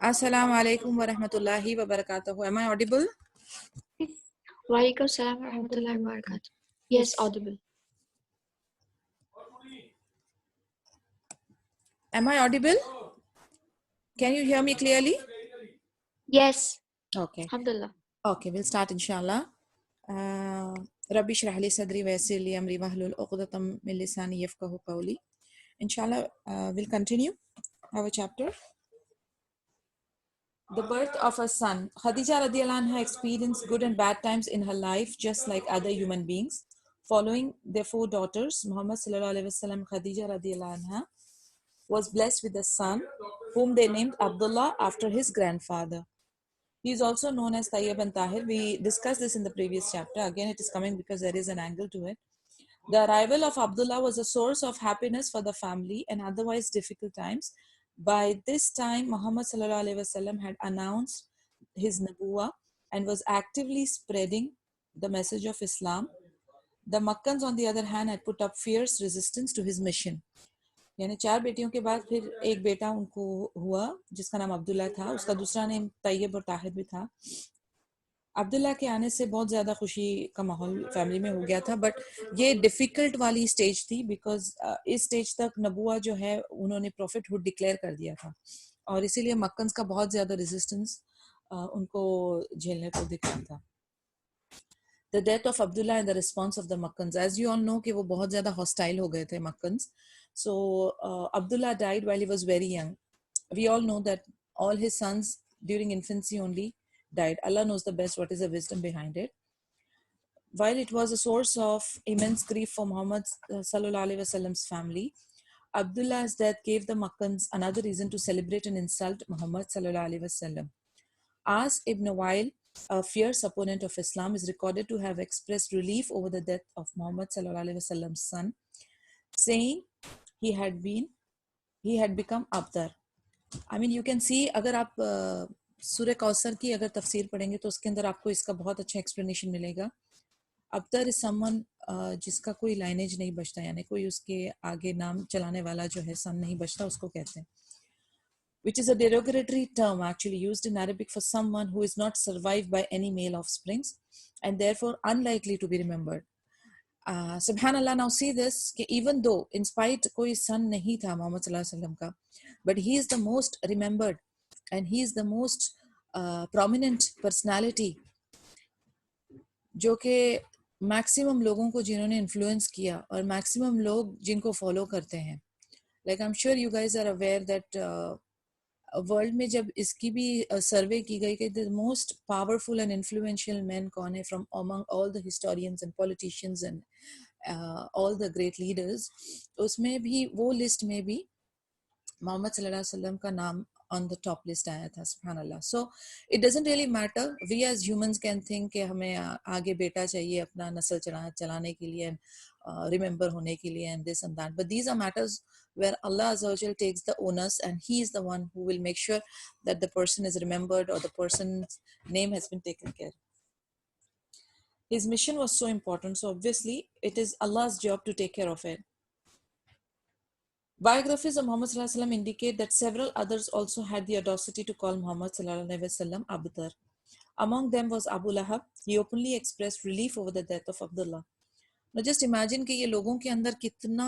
Assalamu alaikum wa rahmatullahi wa barakatuh. Am I audible? Walaikum salam wa rahmatullahi wa barakatuh. Yes, audible. Am I audible? Can you hear me clearly? Yes. Okay. Alhamdulillah. Okay, we'll start inshallah. Rabbi shrah li sadri wa yassir li amri wahlul 'uqdatam min lisani yafqahu qawli. Inshallah, we'll continue our chapter. The birth of a son. Khadija radiallahu anha experienced good and bad times in her life just like other human beings. Following their four daughters, Muhammad sallallahu alaihi wasallam, Khadija radiallahu anha was blessed with a son whom they named Abdullah after his grandfather. He is also known as Tayyib and Tahir. We discussed this in the previous chapter. Again, it is coming because there is an angle to it. The arrival of Abdullah was a source of happiness for the family and otherwise difficult times. By this time, Muhammad sallallahu alaihi wasallam had announced his nabuwa and was actively spreading the message of Islam. The Makkans, on the other hand, had put up fierce resistance to his mission. यानी 4 बेटियों के बाद फिर एक बेटा उनको हुआ जिसका नाम अब्दुल्ला था, उसका दूसरा नेम तैयब और ताहिर भी था. अब्दुल्ला के आने से बहुत ज़्यादा खुशी का माहौल फैमिली में हो गया था, बट ये डिफ़िकल्ट वाली स्टेज थी बिकॉज इस स्टेज तक नबुआ जो है उन्होंने प्रॉफिटहुड डिक्लेयर कर दिया था और इसीलिए मक्कन्स का बहुत ज़्यादा रेजिस्टेंस उनको झेलने को दिख रहा था. The death of Abdullah and the response of the Makkans. As you all know कि वो बहुत ज़्यादा hostile हो गए थे Makkans. So Abdullah died while he was very young. We all know that all his sons during infancy only died. Allah knows the best what is the wisdom behind it. While it was a source of immense grief for Muhammad sallallahu alaihi wasallam's family, Abdullah's death gave the Makkans another reason to celebrate and insult Muhammad sallallahu alaihi wasallam. As Ibn Wa'il, a fierce opponent of Islam, is recorded to have expressed relief over the death of Muhammad sallallahu alaihi wasallam's son, saying he had become Abdar. I mean, you can see अगर आप सूरह कौसर की अगर तफसीर पढ़ेंगे तो उसके अंदर आपको इसका बहुत अच्छा एक्सप्लेनेशन मिलेगा. अब्दर इज समवन जिसका कोई लाइनेज नहीं बचता, यानी कोई उसके आगे नाम चलाने वाला जो है सन नहीं बचता, उसको कहते हैं. Which is a derogatory term actually used in Arabic for someone who is not survived by any male offsprings and therefore unlikely to be remembered. Subhanallah, now see this, कि even though in spite कोई son नहीं था Muhammad sallallahu alaihi wasallam का, but he is the most remembered and he is the most prominent personality जो कि maximum लोगों को जिन्होंने इन्फ्लुएंस किया और मैक्सिमम लोग जिनको फॉलो करते हैं. Like I'm sure you guys are aware that world में जब इसकी भी सर्वे की गई कि the most powerful and influential man कौन है from among all the historians and politicians and all the great leaders, उसमें भी वो लिस्ट में भी मोहम्मद सल्लल्लाहु अलैहि वसल्लम का नाम on the top list आया था. सुभानअल्लाह. So it doesn't really matter. We as humans can think कि हमें आगे बेटा चाहिए अपना नस्ल चलाने के लिए and remember होने के लिए and this and that. But these are matters where Allah Azza wa Jal takes the onus and He is the one who will make sure that the person is remembered or the person's name has been taken care of. His mission was so important, so obviously it is Allah's job to take care of it. Biographies of Muhammad sallallahu alaihi wasallam indicate that several others also had the audacity to call Muhammad sallallahu alaihi wasallam Abdar. Among them was Abu Lahab. He openly expressed relief over the death of Abdullah. Now just imagine कि ये लोगों के अंदर कितना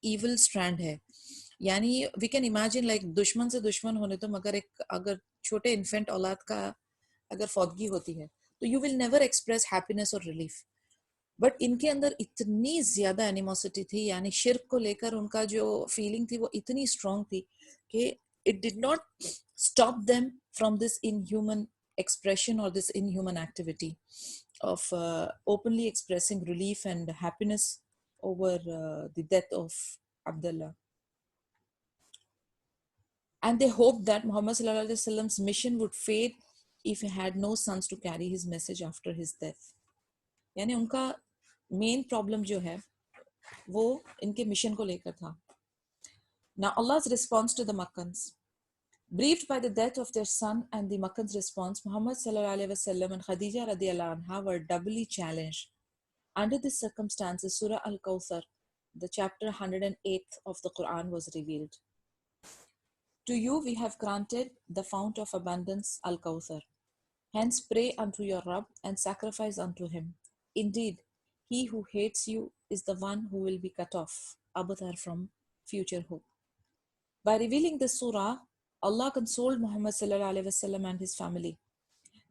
evil strand है. यानी we can imagine like दुश्मन से दुश्मन होने तो मगर अगर छोटे infant औलाद का अगर फौतगी होती है तो you will never express happiness or relief. But इनके अंदर इतनी ज्यादा एनिमोसिटी थी, यानी शिर्क को लेकर उनका जो फीलिंग थी वो इतनी स्ट्रांग थी कि it did not stop them from this inhuman expression or this inhuman activity of openly expressing relief and happiness over the death of Abdullah. And they hoped that Muhammad sallallahu alaihi wasallam's mission would fade if he had no sons to carry his message after his death. यानी उनका main problem जो है वो इनके mission को लेकर था. Now Allah's response to the Makkans. Briefed by the death of their son and the Makkans' response, Muhammad sallallahu alaihi wasallam and Khadija radiallahu anha were doubly challenged. Under these circumstances, Surah Al-Kawthar, the chapter 108 of the Quran, was revealed. To you we have granted the fount of abundance, Al-Kawthar. Hence pray unto your Rabb and sacrifice unto him. Indeed, he who hates you is the one who will be cut off, abtar, from future hope. By revealing this surah, Allah consoled Muhammad sallallahu alaihi wasallam and his family.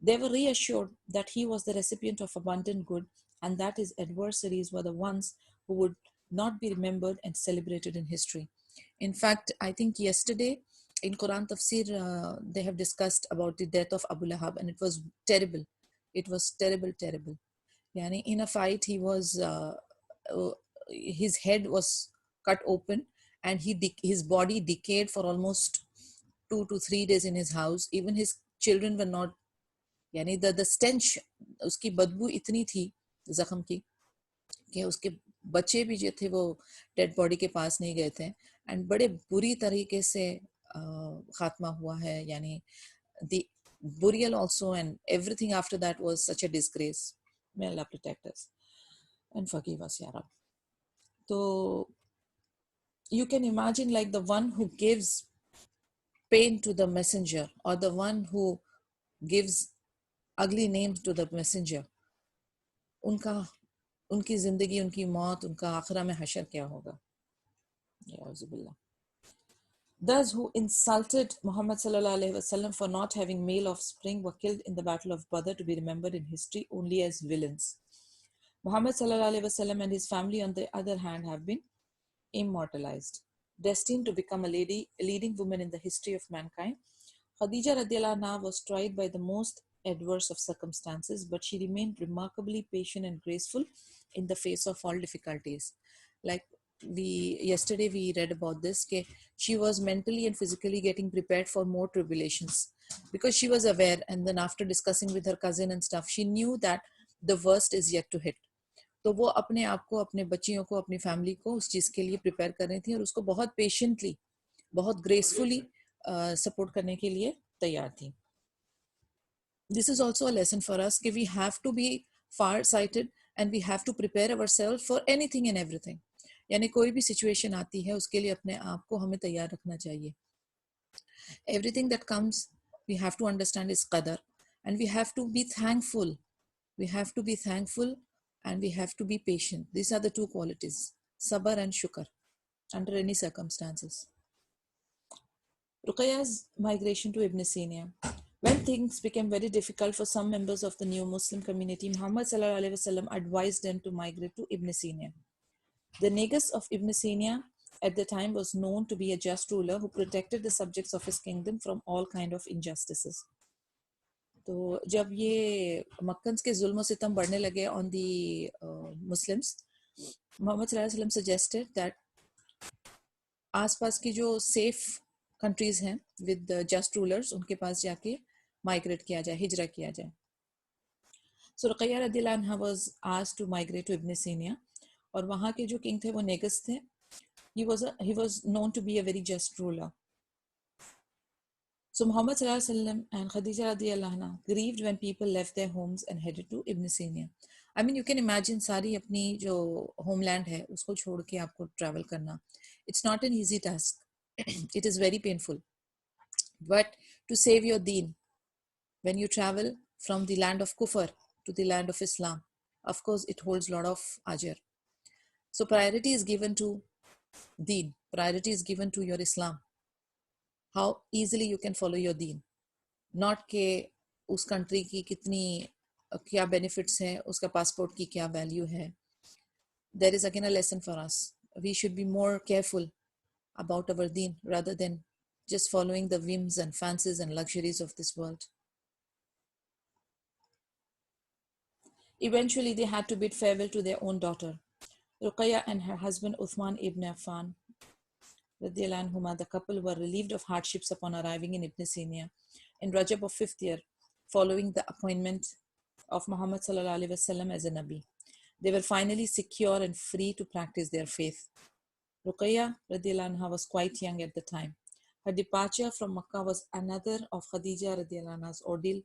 They were reassured that he was the recipient of abundant good and that his adversaries were the ones who would not be remembered and celebrated in history. In fact, I think yesterday in Quran Tafsir, they have discussed about the death of Abu Lahab, and it was terrible. It was terrible, terrible. Yani in a fight, his head was cut open, and his body decayed for almost 2 to 3 days in his house. Even his children were not, यानी the stench, उसकी बदबू इतनी थी जख्म की कि उसके बच्चे भी जो थे वो डेड बॉडी के पास नहीं गए थे, एंड बड़े बुरी तरीके से खात्मा हुआ है. यानी the burial also and everything after that was such a disgrace. May Allah protect us and forgive us, Ya Rab. So you can imagine, like, the one who gives pain to the messenger, or the one who gives ugly names to the messenger, उनकी जिंदगी, उनकी मौत, उनका आखिरा में हशर क्या होगा. Ya'uzubillah. Those who insulted Muhammad sallallahu alaihi wasallam for not having male offspring were killed in the Battle of Badr, to be remembered in history only as villains. Muhammad sallallahu alaihi wasallam and his family, on the other hand, have been immortalized, destined to become a leading woman in the history of mankind. Khadija radiallahu anha was tried by the most adverse of circumstances, but she remained remarkably patient and graceful in the face of all difficulties. Like yesterday we read about this, she was mentally and physically getting prepared for more tribulations because she was aware, and then after discussing with her cousin and stuff, she knew that the worst is yet to hit. तो वो अपने आप को, अपने बच्चियों को, अपनी family को उस चीज़ के लिए प्रिपेयर कर रही थी, और उसको बहुत पेशेंटली, बहुत ग्रेसफुली सपोर्ट करने के लिए तैयार थी. This is also a lesson for us कि we have to be far sighted and we have to prepare ourselves for anything and everything. यानी कोई भी सिचुएशन आती है उसके लिए अपने आप को हमें तैयार रखना चाहिए. Everything that comes, we have to understand is qadar, and we have to be thankful. We have to be thankful and we have to be patient. These are the two qualities, sabr and shukr, under any circumstances. Ruqayya's migration to Ibn Sina. When things became very difficult for some members of the new Muslim community, Muhammad sallallahu alaihi wasallam advised them to migrate to Ibn Sina. The Negus of Ibn Sina at the time was known to be a just ruler who protected the subjects of his kingdom from all kind of injustices. तो जब ये मक्कन्स के जुल्म सितम बढ़ने लगे on the Muslims, Muhammad sallallahu alaihi wasallam suggested that आसपास की जो safe countries हैं with the just rulers, उनके पास जाके migrate किया जाए, हिजरा किया जाए. So Ruqayya radhiyallahu anha was asked to migrate to Ibn Sina, और वहाँ के जो king थे वो नेगस थे. He was known to be a very just ruler. So Muhammad sallallahu alaihi wasallam and Khadija radhiyallahu anha grieved when people left their homes and headed to Ibn Sina. I mean, you can imagine सारी अपनी जो homeland है उसको छोड़ के आपको travel करना. It's not an easy task. It is very painful. But to save your deen, when you travel from the land of kufr to the land of Islam, of course it holds a lot of ajr. So priority is given to deen. Priority is given to your Islam. How easily you can follow your deen. Not के उस country की कितनी क्या benefits हैं, उसका passport की क्या value है. There is again a lesson for us. We should be more careful about our deen rather than just following the whims and fancies and luxuries of this world. Eventually, they had to bid farewell to their own daughter. Ruqayya and her husband Uthman ibn Affan, the couple were relieved of hardships upon arriving in Ibn Sina in Rajab of 5th year, following the appointment of Muhammad sallallahu alaihi wasallam as a Nabi. They were finally secure and free to practice their faith. Ruqayya radhiyallahu anha was quite young at the time. Her departure from Makkah was another of Khadija radhiyallahu anha's ordeal,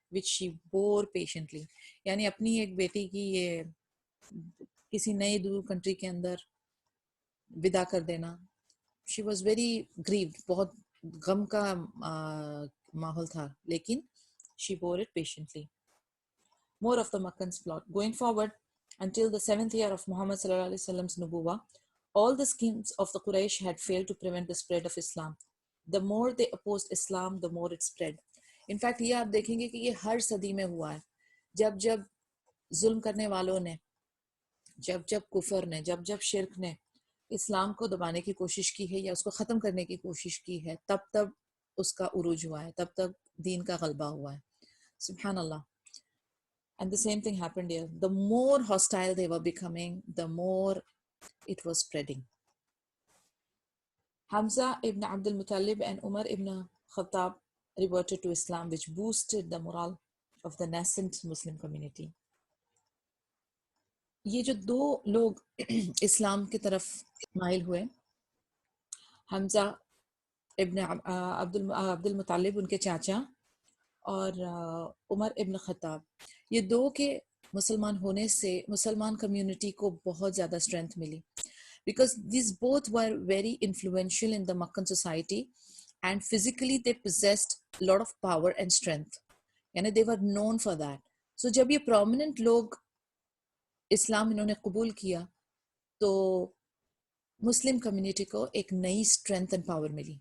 which she bore patiently. यानी अपनी एक बेटी की ये किसी नए दूर country के अंदर विदा कर देना, she was very grieved, बहुत गम का माहौल था, लेकिन she bore it patiently. More of the Makkan's plot. Going forward, until the 7th year of Muhammad sallallahu alaihi wasallam's nubuwah, all the schemes of the Quraysh had failed to prevent the spread of Islam. The more they opposed Islam, the more it spread. In fact, ये आप देखेंगे कि ये हर सदी में हुआ है. जब जब जुल्म करने वालों ने, जब जब कुफर ने, जब जब शिर्क ने इस्लाम को दबाने की कोशिश की है या उसको ख़त्म करने की कोशिश की है, तब तब उसका उरूज हुआ है, तब तब दीन का गलबा हुआ है. सुभान अल्लाह. And the same thing happened here. The more hostile they were becoming, the more it was spreading. Hamza ibn Abdul Muttalib and Umar ibn Khattab reverted to Islam, which boosted the morale of the nascent Muslim community. ये जो दो लोग इस्लाम की तरफ mile हुए, हमजा इब्न अब्दुल मुतालिब उनके चाचा और उमर इब्न खत्ताब, ये दो के मुसलमान होने से मुसलमान कम्युनिटी को बहुत ज़्यादा स्ट्रेंथ मिली, because these both were very influential in the Makkan society and physically they possessed a lot of power and strength, यानी they were known for that. So जब ये prominent लोग इस्लाम इन्होंने कबूल किया तो मुस्लिम कम्युनिटी को एक नई स्ट्रेंथ एंड पावर मिली.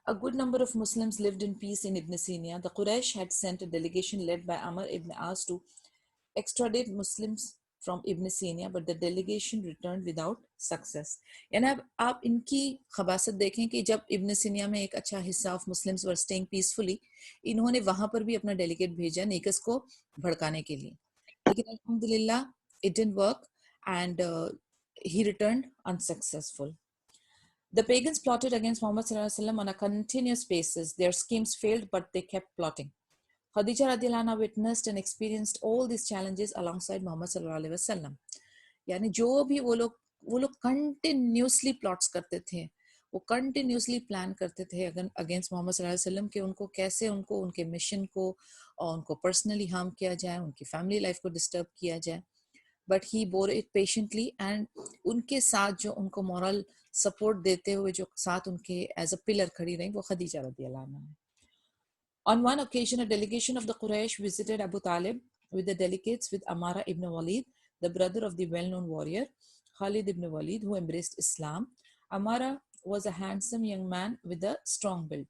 A good number of Muslims lived in peace in Ibn Sina. The Quraysh had sent a delegation led by Amr ibn As to extradite Muslims from Ibn Sina, but the delegation returned without success. यानी अब आप इनकी खबासत देखें कि जब इब्न सीनिया में एक अच्छा हिस्सा of Muslims were staying peacefully, इन्होंने वहां पर भी अपना डेलीगेट भेजा नेकस को भड़काने के लिए, लेकिन अल्हम्दुलिल्लाह it didn't work and he returned unsuccessful. The pagans plotted against Muhammad ﷺ on a continuous basis. Their schemes failed, but they kept plotting. Khadija radiallahu anha witnessed and experienced all these challenges alongside Muhammad ﷺ. यानी जो भी वो लोग continuously plots करते थे, वो continuously plan करते थे अगेंस्ट मोहम्मद सल्लल्लाहु अलैहि वसल्लम के उनको कैसे उनको उनके मिशन को और उनको पर्सनली हार्म किया जाए, उनकी फैमिली लाइफ को डिस्टर्ब किया जाए. But he bore it patiently and उनके साथ जो उनको मॉरल सपोर्ट देते हुए जो साथ उनके एज अ पिलर खड़ी रही वो खदीजा रदियल्लाहु अन्हा है. On one occasion, a delegation of the Quraysh visited Abu Talib with the delegates with Amara ibn Walid, the brother of the well-known warrior Khalid ibn Walid, who embraced Islam. Amara was a handsome young man with a strong build.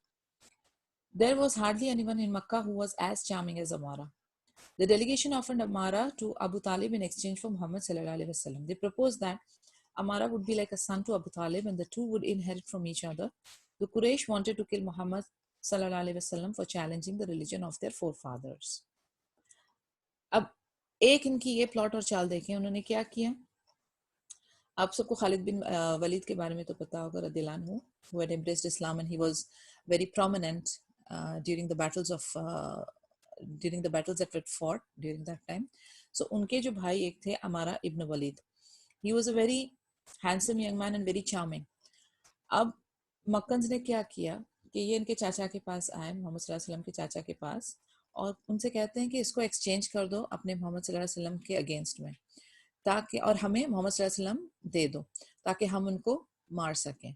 There was hardly anyone in Makkah who was as charming as Amara. The delegation offered Amara to Abu Talib in exchange for Muhammad sallallahu alaihi wasallam. They proposed that Amara would be like a son to Abu Talib and the two would inherit from each other. The Quraysh wanted to kill Muhammad sallallahu alaihi wasallam for challenging the religion of their forefathers. अब एक इनकी ये plot और चाल देखें उन्होंने क्या किया. आप सबको खालिद बिन वलीद के बारे में तो पता होगा रदियल्लाहु अन्हु, who had embraced Islam and he was very prominent during the battles that were fought during that time. So उनके जो भाई एक थे अमारा इब्न Waleed, he was a very handsome young man and very charming. अब मक्कन्स ने क्या किया कि ये इनके चाचा के पास आए, मोहम्मद सल्लल्लाहु अलैहि वसल्लम के चाचा के पास, और उनसे कहते हैं कि इसको एक्सचेंज कर दो अपने मोहम्मद सल्लल्लाहु अलैहि वसल्लम के अगेंस्ट में, ताकि और हमें मोहम्मद सल्लल्लाहु अलैहि वसल्लम दे दो ताकि हम उनको मार सकें.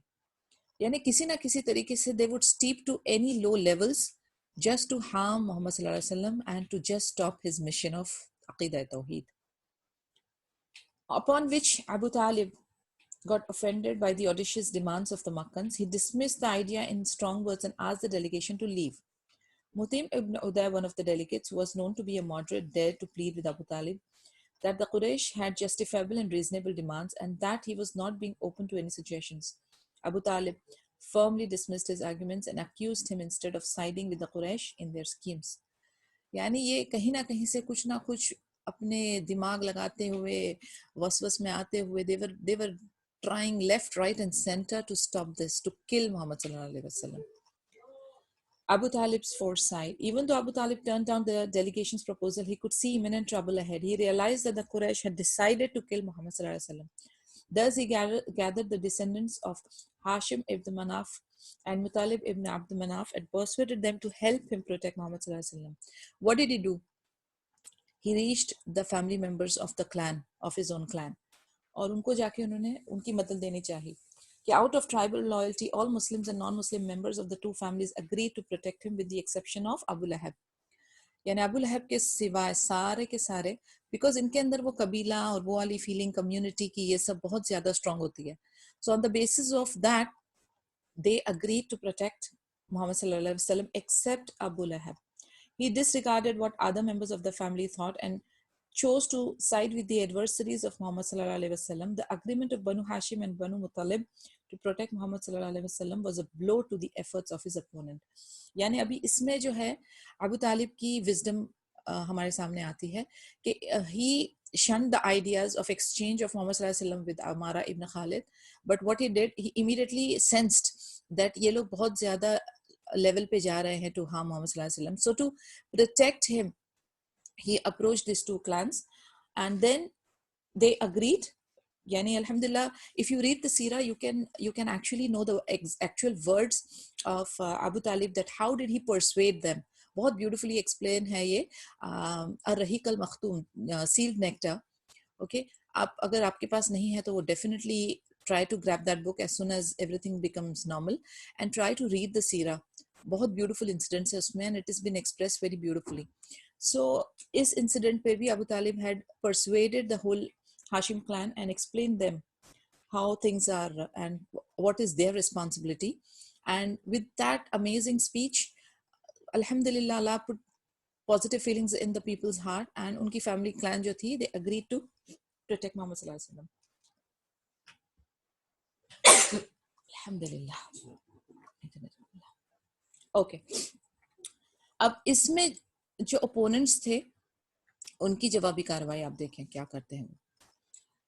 यानी किसी ना किसी तरीके से they would stoop to any low levels just to harm Muhammad sallallahu alaihi wasallam and to just stop his mission of Aqidah Tawheed. Upon which Abu Talib got offended by the audacious demands of the Makkans. He dismissed the idea in strong words and asked the delegation to leave. Mutim ibn Uday, one of the delegates, who was known to be a moderate, dared to plead with Abu Talib that the Quraysh had justifiable and reasonable demands and that he was not being open to any suggestions. Abu Talib firmly dismissed his arguments and accused him instead of siding with the Quraysh in their schemes. यानी ये कहीं ना कहीं से कुछ ना कुछ अपने दिमाग लगाते हुए वसवस में आते हुए they were trying left, right and center to stop this, to kill Muhammad sallallahu alaihi wasallam. Abu Talib's foresight. Even though Abu Talib turned down the delegation's proposal, he could see imminent trouble ahead. He realized that the Quraysh had decided to kill Muhammad sallallahu alaihi wasallam. Thus he gathered the descendants of Hashim ibn Manaf and Muttalib ibn Abd Manaf and persuaded them to help him protect Muhammad sallallahu alaihi wasallam. What did he do? He reached the family members of the clan, of his own clan, और उनको जाके उन्होंने उनकी मदद देनी चाहिए. कि out of tribal loyalty, all Muslims and non-Muslim members of the two families agreed to protect him with the exception of Abu Lahab. यानी अबू लहब के सिवाय सारे के सारे, बिकॉज इनके अंदर वो कबीला और वो वाली फीलिंग कम्युनिटी की ये सब बहुत ज्यादा स्ट्रांग होती है. So on the basis of that they agreed to protect Muhammad sallallahu alaihi wasallam except Abu Lahab. He disregarded what other members of the family thought and chose to side with the adversaries of Muhammad sallallahu alaihi wasallam. The agreement of Banu Hashim and Banu Muttalib to protect Muhammad sallallahu alaihi wasallam was a blow to the efforts of his opponent. यानी अभी इसमें जो है अबू तालिब की wisdom हमारे सामने आती है कि he shunned the ideas of exchange of Muhammad sallallahu alaihi wasallam with Amara ibn Khalid, but what he did, he immediately sensed that ये लोग बहुत ज़्यादा level पे जा रहे हैं to harm Muhammad sallallahu alaihi wasallam. So to protect him, he approached these two clans, and then they agreed. Yani alhamdulillah, if you read the seerah, you can actually know the actual words of Abu Talib, that how did he persuade them. बहुत beautifully explain है ये ar-rahiq al-makhtum, sealed nectar. Okay, आप अगर आपके पास नहीं है तो वो definitely try to grab that book as soon as everything becomes normal and try to read the seerah. बहुत beautiful incidents है उसमें, and it has been expressed very beautifully. So इस incident पे भी Abu Talib had persuaded the whole Hashim clan and explained them how things are and what is their responsibility. And with that amazing speech, alhamdulillah, Allah put positive feelings in the people's heart, and unki family clan jo thi, they agreed to protect Muhammad sallallahu alaihi wasallam. Alhamdulillah. Okay. अब इसमें जो opponents थे उनकी जवाबी कार्रवाई आप देखें क्या करते हैं.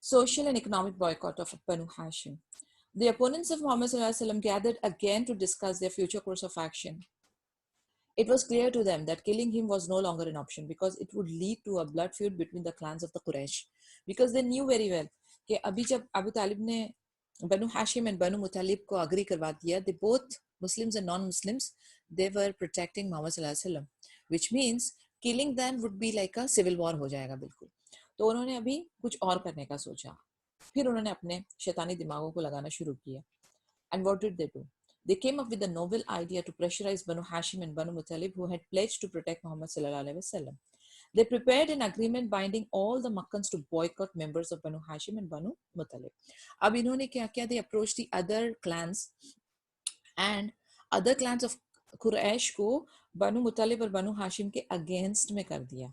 Social and economic boycott of Banu Hashim. The opponents of Muhammad sallallahu alaihi wasallam gathered again to discuss their future course of action. It was clear to them that killing him was no longer an option because it would lead to a blood feud between the clans of the Quraysh. Because they knew very well कि अभी जब Abu Talib ने Banu Hashim and Banu Muttalib को agree करवा दिया, they both Muslims and non-Muslims, they were protecting Muhammad sallallahu alaihi wasallam, which means killing them would be like a civil war हो जाएगा बिल्कुल. तो उन्होंने अभी कुछ और करने का सोचा. फिर उन्होंने अपने शैतानी दिमागों को लगाना शुरू किया. And what did they do? They came up with a novel idea to pressurize Banu Hashim and Banu Muttalib, who had pledged to protect Muhammad sallallahu alaihi wasallam. They prepared an agreement binding all the Makkans to boycott members of Banu Hashim and Banu Muttalib. अब इन्होंने क्या किया? They approached the other clans, and other clans of Quraysh को Banu Muttalib और Banu Hashim के against में कर दिया.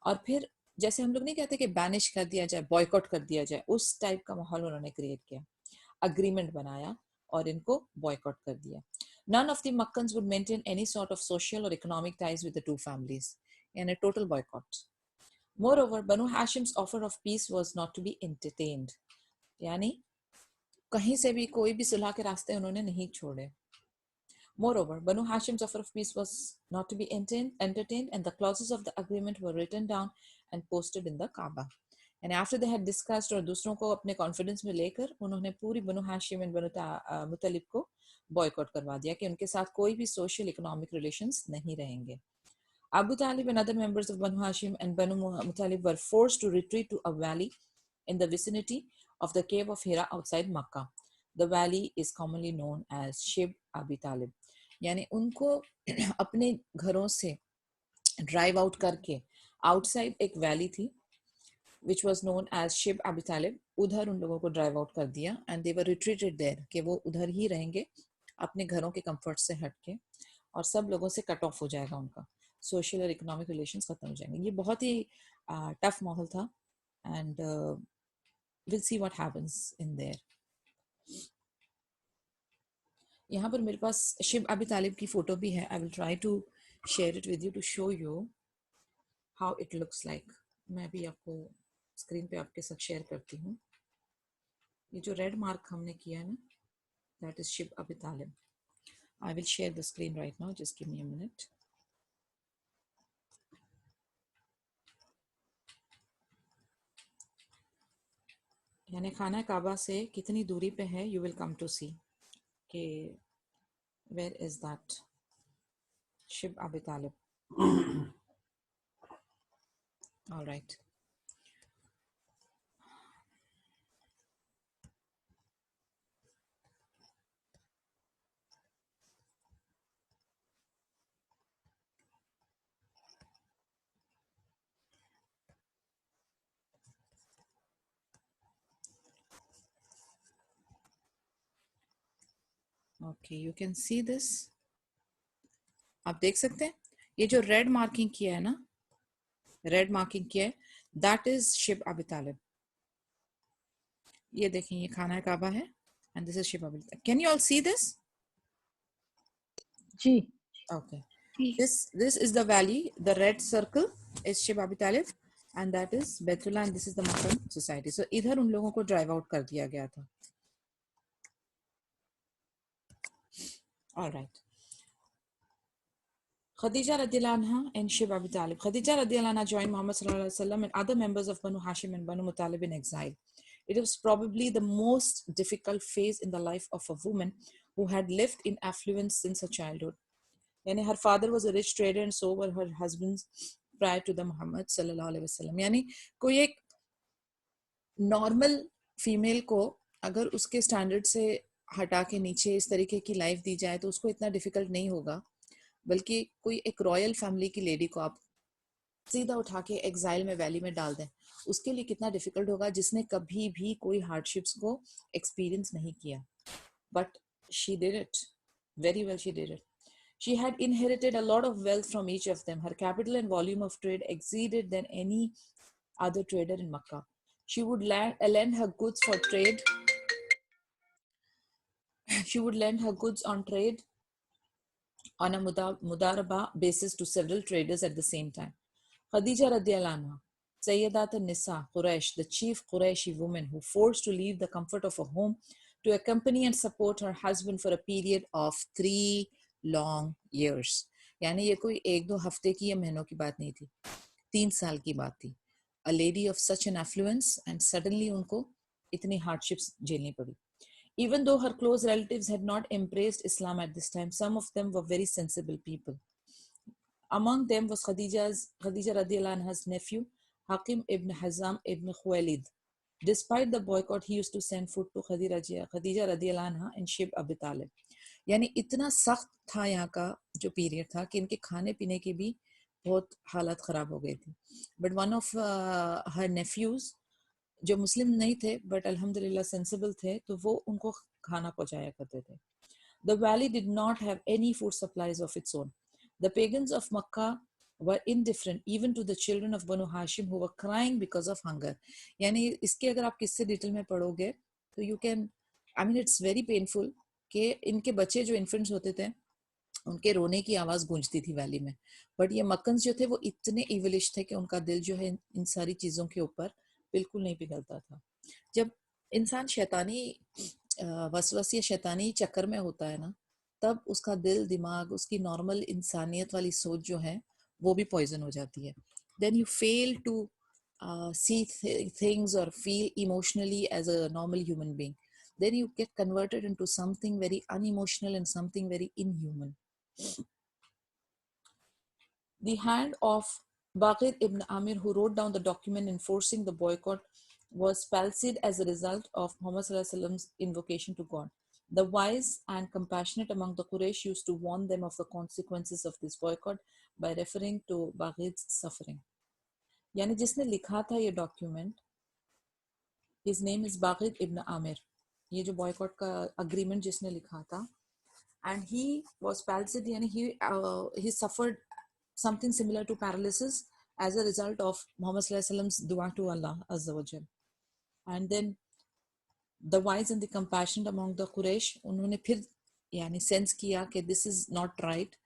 और फिर जैसे हम लोग नहीं कहते कि बैनिश कर दिया जाए, बॉयकॉट कर दिया जाए, उस टाइप का माहौल उन्होंने क्रिएट किया. अग्रीमेंट बनाया और इनको बॉयकॉट कर दिया. None of the Makkans would maintain any sort of social or economic ties with the two families, and a total boycott. Moreover, Banu Hashim's offer of peace was not to be entertained. यानी कहीं से भी कोई भी सुलह के रास्ते उन्होंने नहीं छोड़े. Moreover, Banu Hashim's offer of peace was not to be entertained, and the clauses of the agreement were written down and posted in the Kaaba. And after they had discussed और दूसरों को अपने कॉन्फिडेंस में लेकर उन्होंने पूरी बनु Hashim and बनु मुतलिब को boycott करवा दिया कि उनके साथ कोई भी सोशल इकोनॉमिक रिलेशंस नहीं रहेंगे. Abu Talib and other members of Banu Hashim and Banu Muttalib were forced to retreat to a valley in the vicinity of the cave of Hira outside Makkah. The valley is commonly known as Shib Abi Talib. यानी उनको अपने घरों से drive out करके outside एक valley थी which was known as Shib Abi Talib, उधर उन लोगों को ड्राइव आउट कर दिया, and they were retreated there, कि वो उधर ही रहेंगे अपने घरों के कंफर्ट से हट के, और सब लोगों से कट ऑफ हो जाएगा उनका सोशल और इकोनॉमिक रिलेशंस खत्म हो जाएंगे. ये बहुत ही टफ माहौल था, and will see what happens in their. यहाँ पर मेरे पास शिब अबी तालिब की फोटो भी है. I will try to share it with you to show you how it looks like. मैं भी आपको स्क्रीन पे आपके साथ शेयर करती हूँ. ये जो रेड मार्क हमने किया है ना, that is Shib Abi Talib. I will share the screen right now, just give me a minute. यानी खाना काबा से कितनी दूरी पे है, you will come to see कि where is that Shib Abi Talib. All right. Okay, you can see this. आप देख सकते हैं ये जो रेड मार्किंग किया है ना, रेड मार्किंग किया है, दैट इज शिब अबी तालिब. ये देखें, ये खाना काबा है and this is Shib Abi Talib. Can you all see this? जी. Okay. This is the valley. The red circle is Shib Abi Talib and that is Baitullah and this is the Muslim society. So इधर उन लोगों को drive out कर दिया गया था. All right. Khadija radiallahu anha and Shib Abi Talib. Khadija radiallahu anha joined Muhammad sallallahu alaihi wasallam and other members of Banu Hashim and Banu Muttalib in exile. It was probably the most difficult phase in the life of a woman who had lived in affluence since her childhood. Yani her father was a rich trader and so were her husbands prior to the Muhammad sallallahu alaihi wasallam. Yani कोई एक normal female को अगर उसके standard से हटा के नीचे इस तरीके की लाइफ दी जाए तो उसको इतना डिफिकल्ट नहीं होगा, बल्कि कोई एक रॉयल फैमिली की लेडी को आप सीधा उठा के एग्जाइल में वैली में डाल दें, उसके लिए कितना डिफिकल्ट होगा जिसने कभी भी कोई हार्डशिप्स को एक्सपीरियंस नहीं किया. But she did it very well. She did it. She had inherited a lot of wealth from each of them. Her capital and volume of trade exceeded than any other trader in Makkah. She would lend her goods for trade. She would lend her goods on trade on a mudaraba basis to several traders at the same time. Khadija radiallahu anha, Sayyidat al-Nisa Quraysh, the chief Qurayshi woman who forced to leave the comfort of a home to accompany and support her husband for a period of 3 long years. यानी ये कोई 1-2 हफ्ते की या महीनों की बात नहीं थी, 3 साल की बात थी. A lady of such an affluence and suddenly उनको इतनी hardships झेलनी पड़ी. Even though her close relatives had not embraced Islam at this time, some of them were very sensible people. Among them was Khadija radiallahu anha's nephew, Hakim ibn Hazam ibn Khuwailid. Despite the boycott, he used to send food to Khadija radiallahu anha and Shib Abi Talib. यानी इतना सख्त था यहाँ का जो period था कि इनके खाने पीने की भी बहुत हालत ख़राब हो गई थी. But one of her nephews जो मुस्लिम नहीं थे बट अल्हम्दुलिल्लाह सेंसिबल थे, तो वो उनको खाना पहुँचाया करते थे. The valley did not have any food supplies of its own. The pagans of Makkah were indifferent even to the children of Banu Hashim who were crying because of hunger. यानी इसके अगर आप किससे डिटेल में पढ़ोगे तो you can, I mean it's very painful कि इनके बच्चे जो इन्फेंट्स होते थे उनके रोने की आवाज गूंजती थी वैली में. बट ये मक्कन्स जो थे वो इतने इवलिश थे कि उनका दिल जो है इन सारी चीजों के ऊपर बिल्कुल नहीं पिघलता था. जब इंसान शैतानी वसवस या शैतानी चक्कर में होता है ना, तब उसका दिल दिमाग उसकी नॉर्मल इंसानियत वाली सोच जो है वो भी पॉइजन हो जाती है. Then you fail to see things or feel emotionally as a normal human being. Then you get converted into something very unemotional and something very inhuman. The hand of Baqir ibn Amir, who wrote down the document enforcing the boycott, was palsied as a result of Muhammad Sallallahu Alaihi Wasallam's invocation to God. The wise and compassionate among the Quraysh used to warn them of the consequences of this boycott by referring to Baqir's suffering. यानी जिसने लिखा था ये document, his name is Baqir ibn Amir. ये जो boycott का agreement जिसने लिखा था, and he was palsied, यानी he suffered something similar to paralysis as a result of Muhammad Sallallahu Alaihi Wasallam's dua to Allah Azza wa Jal. And then the wise and the compassionate among the Quraysh, उन्होंने फिर यानी sense किया कि this is not right.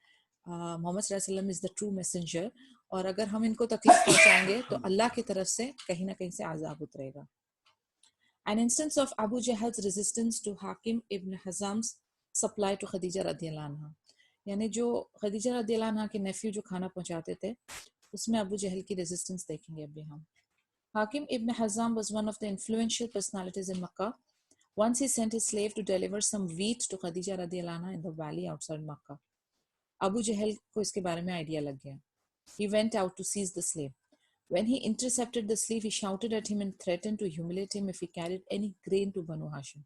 Muhammad Sallallahu Alaihi Wasallam is the true messenger, और अगर हम इनको तकलीफ पहुंचाएंगे तो अल्लाह की तरफ से कहीं ना कहीं से आजाब उतरेगा. An instance of Abu Jahl's resistance to Hakim ibn Hazam's supply to Khadija radiallahu anha. यानी जो खदीजा रदियल्लाहु अन्हा के नेफ्यू जो खाना पहुंचाते थे, उसमें अबू जहल की रेजिस्टेंस देखेंगे अभी हम. Hakim ibn Hazam was one of the influential personalities in Makkah. Once he sent his slave to deliver some wheat to Khadija radiallahu anha in the valley outside Makkah. Abu Jahl को इसके बारे में idea लग गया. He went out to seize the slave. When he intercepted the slave, he shouted at him and threatened to humiliate him if he carried any grain to Banu Hashim.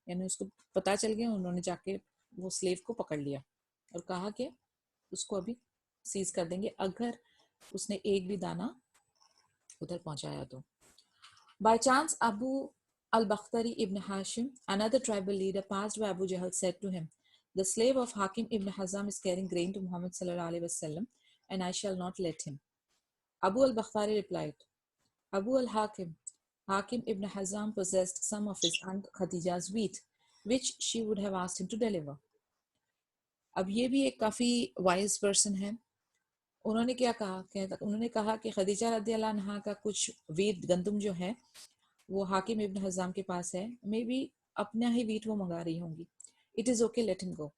यानी उसको पता चल गया, उन्होंने जाके वो स्लेव को पकड़ लिया और कहा कि उसको अभी सीज कर देंगे अगर उसने एक भी दाना उधर पहुंचाया तो. By chance, Abu al-Bakhtari ibn Hashim, another tribal leader, passed by Abu Jahl, said to him, The slave of Hakim ibn Hazam is carrying grain to Muhammad sallallahu alaihi wasallam, and I shall not let him. Abu al-Bakhtari replied, Abu al-Hakim, Hakim ibn Hazam possessed some of his aunt Khadija's wheat, which she would have asked him to deliver. अब ये भी एक काफ़ी wise person है. उन्होंने क्या कहा? उन्होंने कहा कि खदीजा रदियल्लाहु अन्हा का कुछ वीट गंदम जो है वो हाकिम इब्न हज़ाम के पास है, मे बी अपना ही वीट वो मंगा रही होंगी. It is okay, let him go.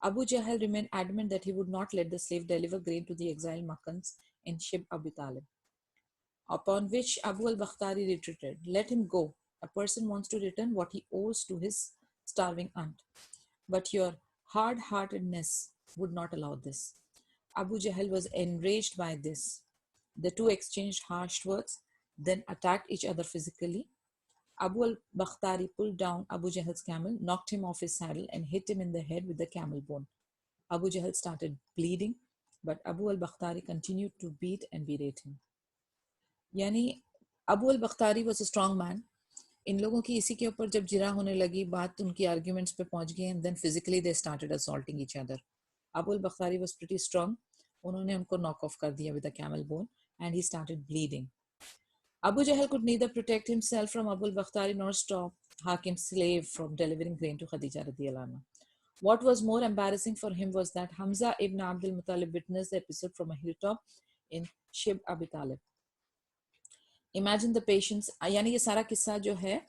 Abu Jahl remained adamant that he would not let the slave deliver grain to the exiled Makkans in Shib Abi Talib. Upon which Abu al-Bakhtari retreated. Let him go. A person wants to return what he owes to his starving aunt. But your hard-heartedness would not allow this. Abu Jahl was enraged by this. The two exchanged harsh words, then attacked each other physically. Abu al-Bakhtari pulled down Abu Jahl's camel, knocked him off his saddle, and hit him in the head with the camel bone. Abu Jahl started bleeding, but Abu al-Bakhtari continued to beat and berate him. यानी Abu अल-बख्तारी was a strong man. इन लोगों की इसी के ऊपर जब जिरा होने लगी, बात उनकी आर्ग्यूमेंट्स पे पहुंच गई, and then physically they started assaulting each other. Abu al-Bakhtari was pretty strong. उन्होंने उनको knock off कर दिया with a camel bone, and he started bleeding. Abu Jahl could neither protect himself from Abu al-Bakhtari nor stop Hakim's slave from delivering grain to Khadija radiyallahu anha. What was more embarrassing for him was that Hamza ibn Abdul Muttalib witnessed the episode from a hilltop in Shib Abi Talib. Imagine the patience. यानी ये सारा किस्सा जो है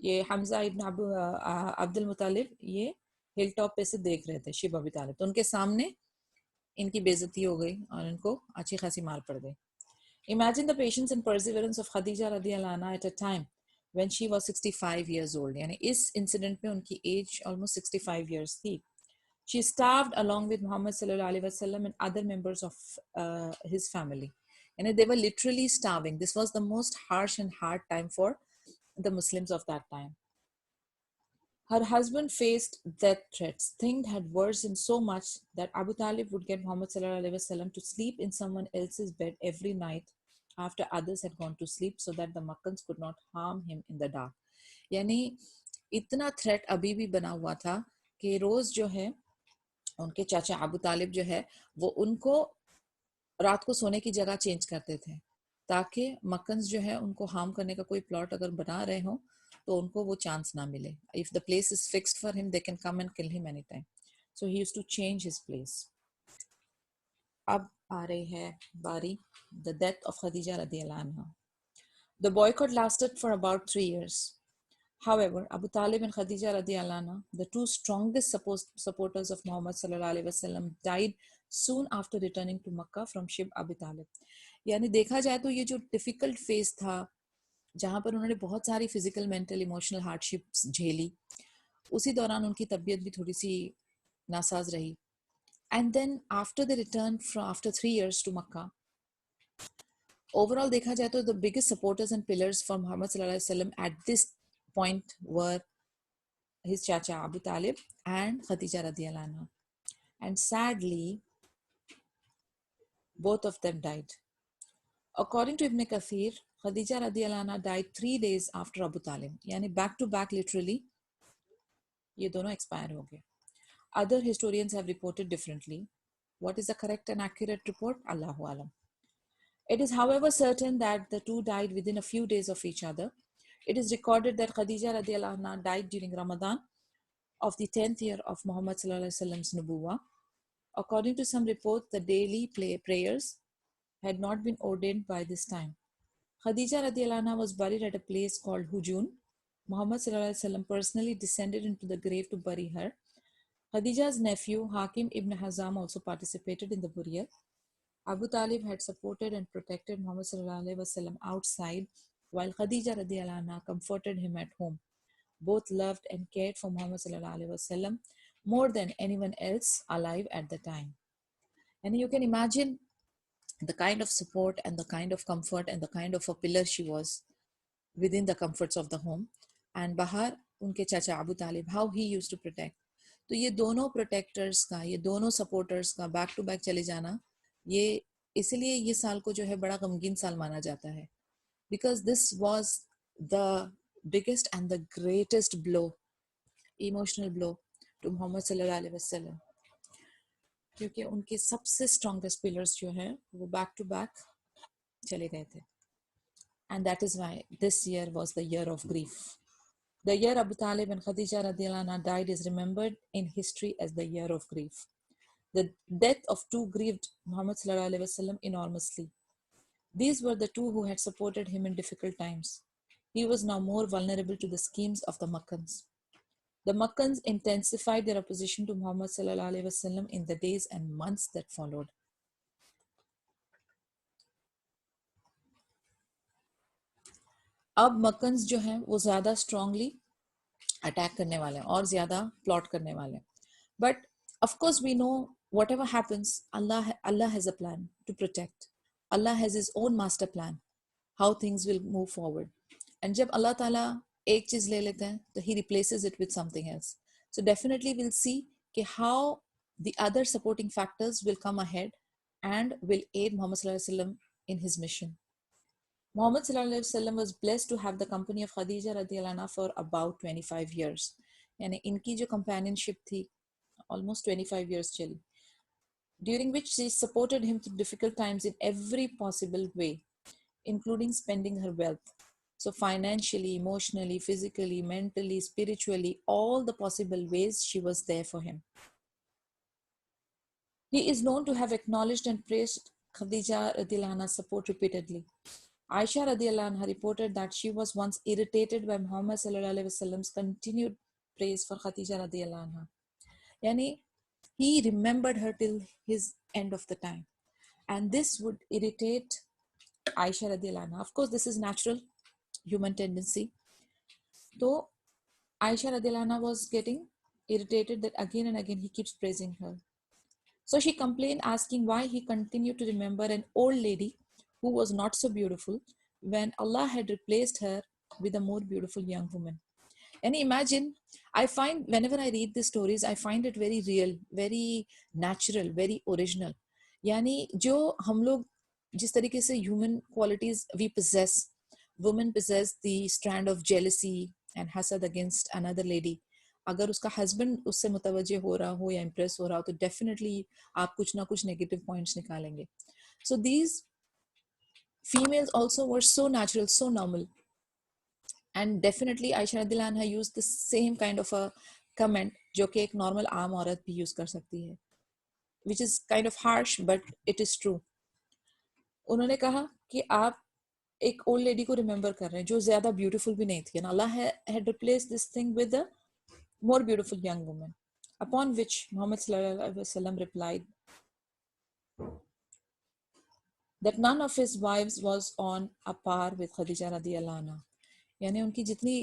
ये हमजा इब्न अब्दुल मुतालिब ये hill top पे से देख रहे थे शिब अबी तालिब, तो उनके सामने इनकी बेइज्जती हो गई और इनको अच्छी खासी मार पड़ गई. Imagine the patience and perseverance of Khadija radiyallahu anha at a time when she was 65 years old. यानी इस इंसिडेंट में उनकी एज almost 65 years थी. She starved along with Muhammad sallallahu alaihi wasallam and other members of his family. And they were literally starving. This was the most harsh and hard time for the Muslims of that time. Her husband faced death threats. Things had worsened so much that Abu Talib would get Muhammad sallallahu alaihi wasallam to sleep in someone else's bed every night after others had gone to sleep so that the Makkans could not harm him in the dark. यानी इतना threat अभी भी बना हुआ था कि रोज जो है उनके चाचा अबू तालिब जो है वो उनको रात को सोने की जगह चेंज करते थे ताकि मक्कन्स जो है उनको हार्म करने का कोई प्लॉट अगर बना रहे हो तो उनको वो चांस ना मिले. If the place is fixed for him they can come and kill him any time. So he used to change his place. अब आ रही है बारी द डेथ ऑफ खदीजा रदियल्लाहु अन्हा. The boycott lasted for about 3 years. However, Abu Talib and Khadija radiallahu anha, the two strongest supporters of Muhammad sallallahu alaihi wasallam, died soon after returning to Makkah from Shib Abi Talib. यानी देखा जाए तो ये जो difficult phase था जहाँ पर उन्होंने बहुत सारी फिजिकल मेंटल इमोशनल हार्डशिप्स झेली, उसी दौरान उनकी तबीयत भी थोड़ी सी नासाज रही. And then after the return after 3 years to Makkah, overall देखा जाए तो the biggest supporters and pillars for Muhammad सल्लल्लाहु अलैहि वसल्लम at this point were his chacha Abu Talib and Khadija radiyallahu anha. And sadly, both of them died. According to Ibn Kathir, Khadija radiyallahu anha died 3 days after Abu Talib. Yani back to back literally, ये दोनों expire हो गए. Other historians have reported differently. What is the correct and accurate report? Allahu alam. It is, however, certain that the two died within a few days of each other. It is recorded that Khadija radiallahu anha died during Ramadan of the 10th year of Muhammad sallallahu alaihi wasallam's nubuwwah. According to some reports, the daily prayers had not been ordained by this time. Khadija radiallahu anha was buried at a place called Hujun. Muhammad sallallahu alaihi wasallam personally descended into the grave to bury her. Khadija's nephew Hakim ibn Hazam also participated in the burial. Abu Talib had supported and protected Muhammad sallallahu alaihi wasallam outside, while Khadija radiallahu anha comforted him at home. Both loved and cared for Muhammad sallallahu alaihi wasallam more than anyone else alive at the time. And you can imagine the kind of support and the kind of comfort and the kind of a pillar she was within the comforts of the home. And Bahar, unke chacha Abu Talib, how he used to protect. तो ये दोनों protectors का, ये दोनों supporters का back to back चले जाना, ये इसलिए ये साल को जो है बड़ा गमगीन साल माना जाता है. Because this was the biggest and the greatest blow, emotional blow, to Muhammad sallallahu alaihi wasallam, क्योंकि उनके सबसे strongest pillars जो हैं वो back to back चले गए थे. And that is why this year was the year of grief. The year Abu Talib and Khadija radiallahu anha died is remembered in history as the year of grief. The death of two grieved Muhammad sallallahu alaihi wasallam enormously. These were the two who had supported him in difficult times. He was now more vulnerable to the schemes of the Makkans. The Makkans intensified their opposition to Muhammad sallallahu alaihi wasallam in the days and months that followed. अब मक्कन्स जो हैं वो ज़्यादा strongly attack करने वाले हैं और ज़्यादा प्लॉट करने वाले हैं. But of course we know whatever happens, Allah has a plan to protect. Allah has his own master plan how things will move forward. And जब अल्लाह ताला एक चीज़ ले लेते हैं तो he replaces it with something else. So definitely will see कि how the other supporting factors will come ahead and will aid Muhammad sallallahu alaihi wasallam in his mission. Muhammad sallallahu alaihi wasallam was blessed to have the company of Khadija radhiyallahu anha for about 25 years. यानी इनकी जो companionship थी almost 25 years चली, during which she supported him through difficult times in every possible way, including spending her wealth. So financially, emotionally, physically, mentally, spiritually, all the possible ways she was there for him. He is known to have acknowledged and praised Khadija radhiyallahu anha's support repeatedly. Aisha radhiyallahu anha reported that she was once irritated by Muhammad sallallahu alaihi wasallam's continued praise for Khadija radhiyallahu anha. Yani, he remembered her till his end of the time. And this would irritate Aisha radhiyallahu anha. Of course, this is natural human tendency. So, Aisha radhiyallahu anha was getting irritated that again and again he keeps praising her. So she complained, asking why he continued to remember an old lady who was not so beautiful when Allah had replaced her with a more beautiful young woman. And imagine, I find whenever I read these stories, I find it very real, very natural, very original. यानी जो हम लोग जिस तरीके से human qualities we possess, women possess the strand of jealousy and hasad against another lady. अगर उसका husband उससे मुतवज्जे हो रहा हो या इम्प्रेस हो रहा हो तो डेफिनेटली आप कुछ ना कुछ नेगेटिव पॉइंट्स निकालेंगे. So these females also were so natural, so normal, and definitely Ayesha रदियल्लाहु अन्हा used the same kind of a comment जो कि एक नॉर्मल आम औरत भी यूज कर सकती है, which is kind of harsh but it is true. उन्होंने कहा कि आप एक ओल्ड लेडी को रिमेंबर कर रहे हैं जो ज्यादा ब्यूटीफुल भी नहीं थी, Allah had replaced this thing with a more beautiful young woman. Upon which Muhammad sallallahu alaihi wasallam replied that none of his wives was on a par with Khadija radhiyallahu anha. यानी उनकी जितनी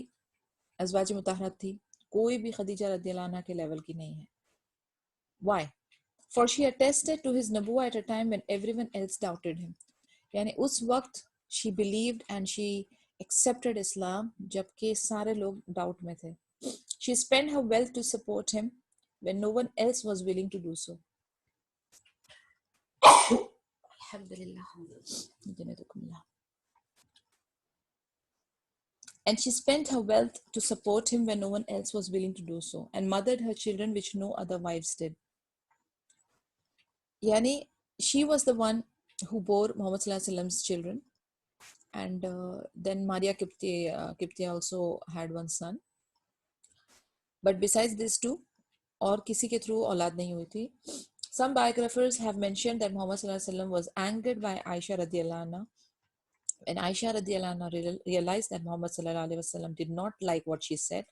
अज़वाज मुतहरत थी कोई भी खदीजा रदियल्लाहु अन्हा के level की नहीं है. Why? For she attested to his nubuwah at a time when everyone else doubted him. यानी उस वक्त she believed and she accepted Islam जबकि सारे लोग डाउट में थे. She spent her wealth to support him when no one else was willing to do so. And she spent her wealth to support him when no one else was willing to do so, and mothered her children which no other wives did. Yani, she was the one who bore Muhammad sallallahu alaihi wasallam's children, and then Maria Qibtiyya also had one son. But besides these two, और किसी के through औलाद नहीं हुई थी. Some biographers have mentioned that Muhammad sallallahu alaihi wasallam was angered by Aisha radhiyallahu anha. When Aisha radhiyallahu anha realized that Muhammad sallallahu alaihi wasallam did not like what she said,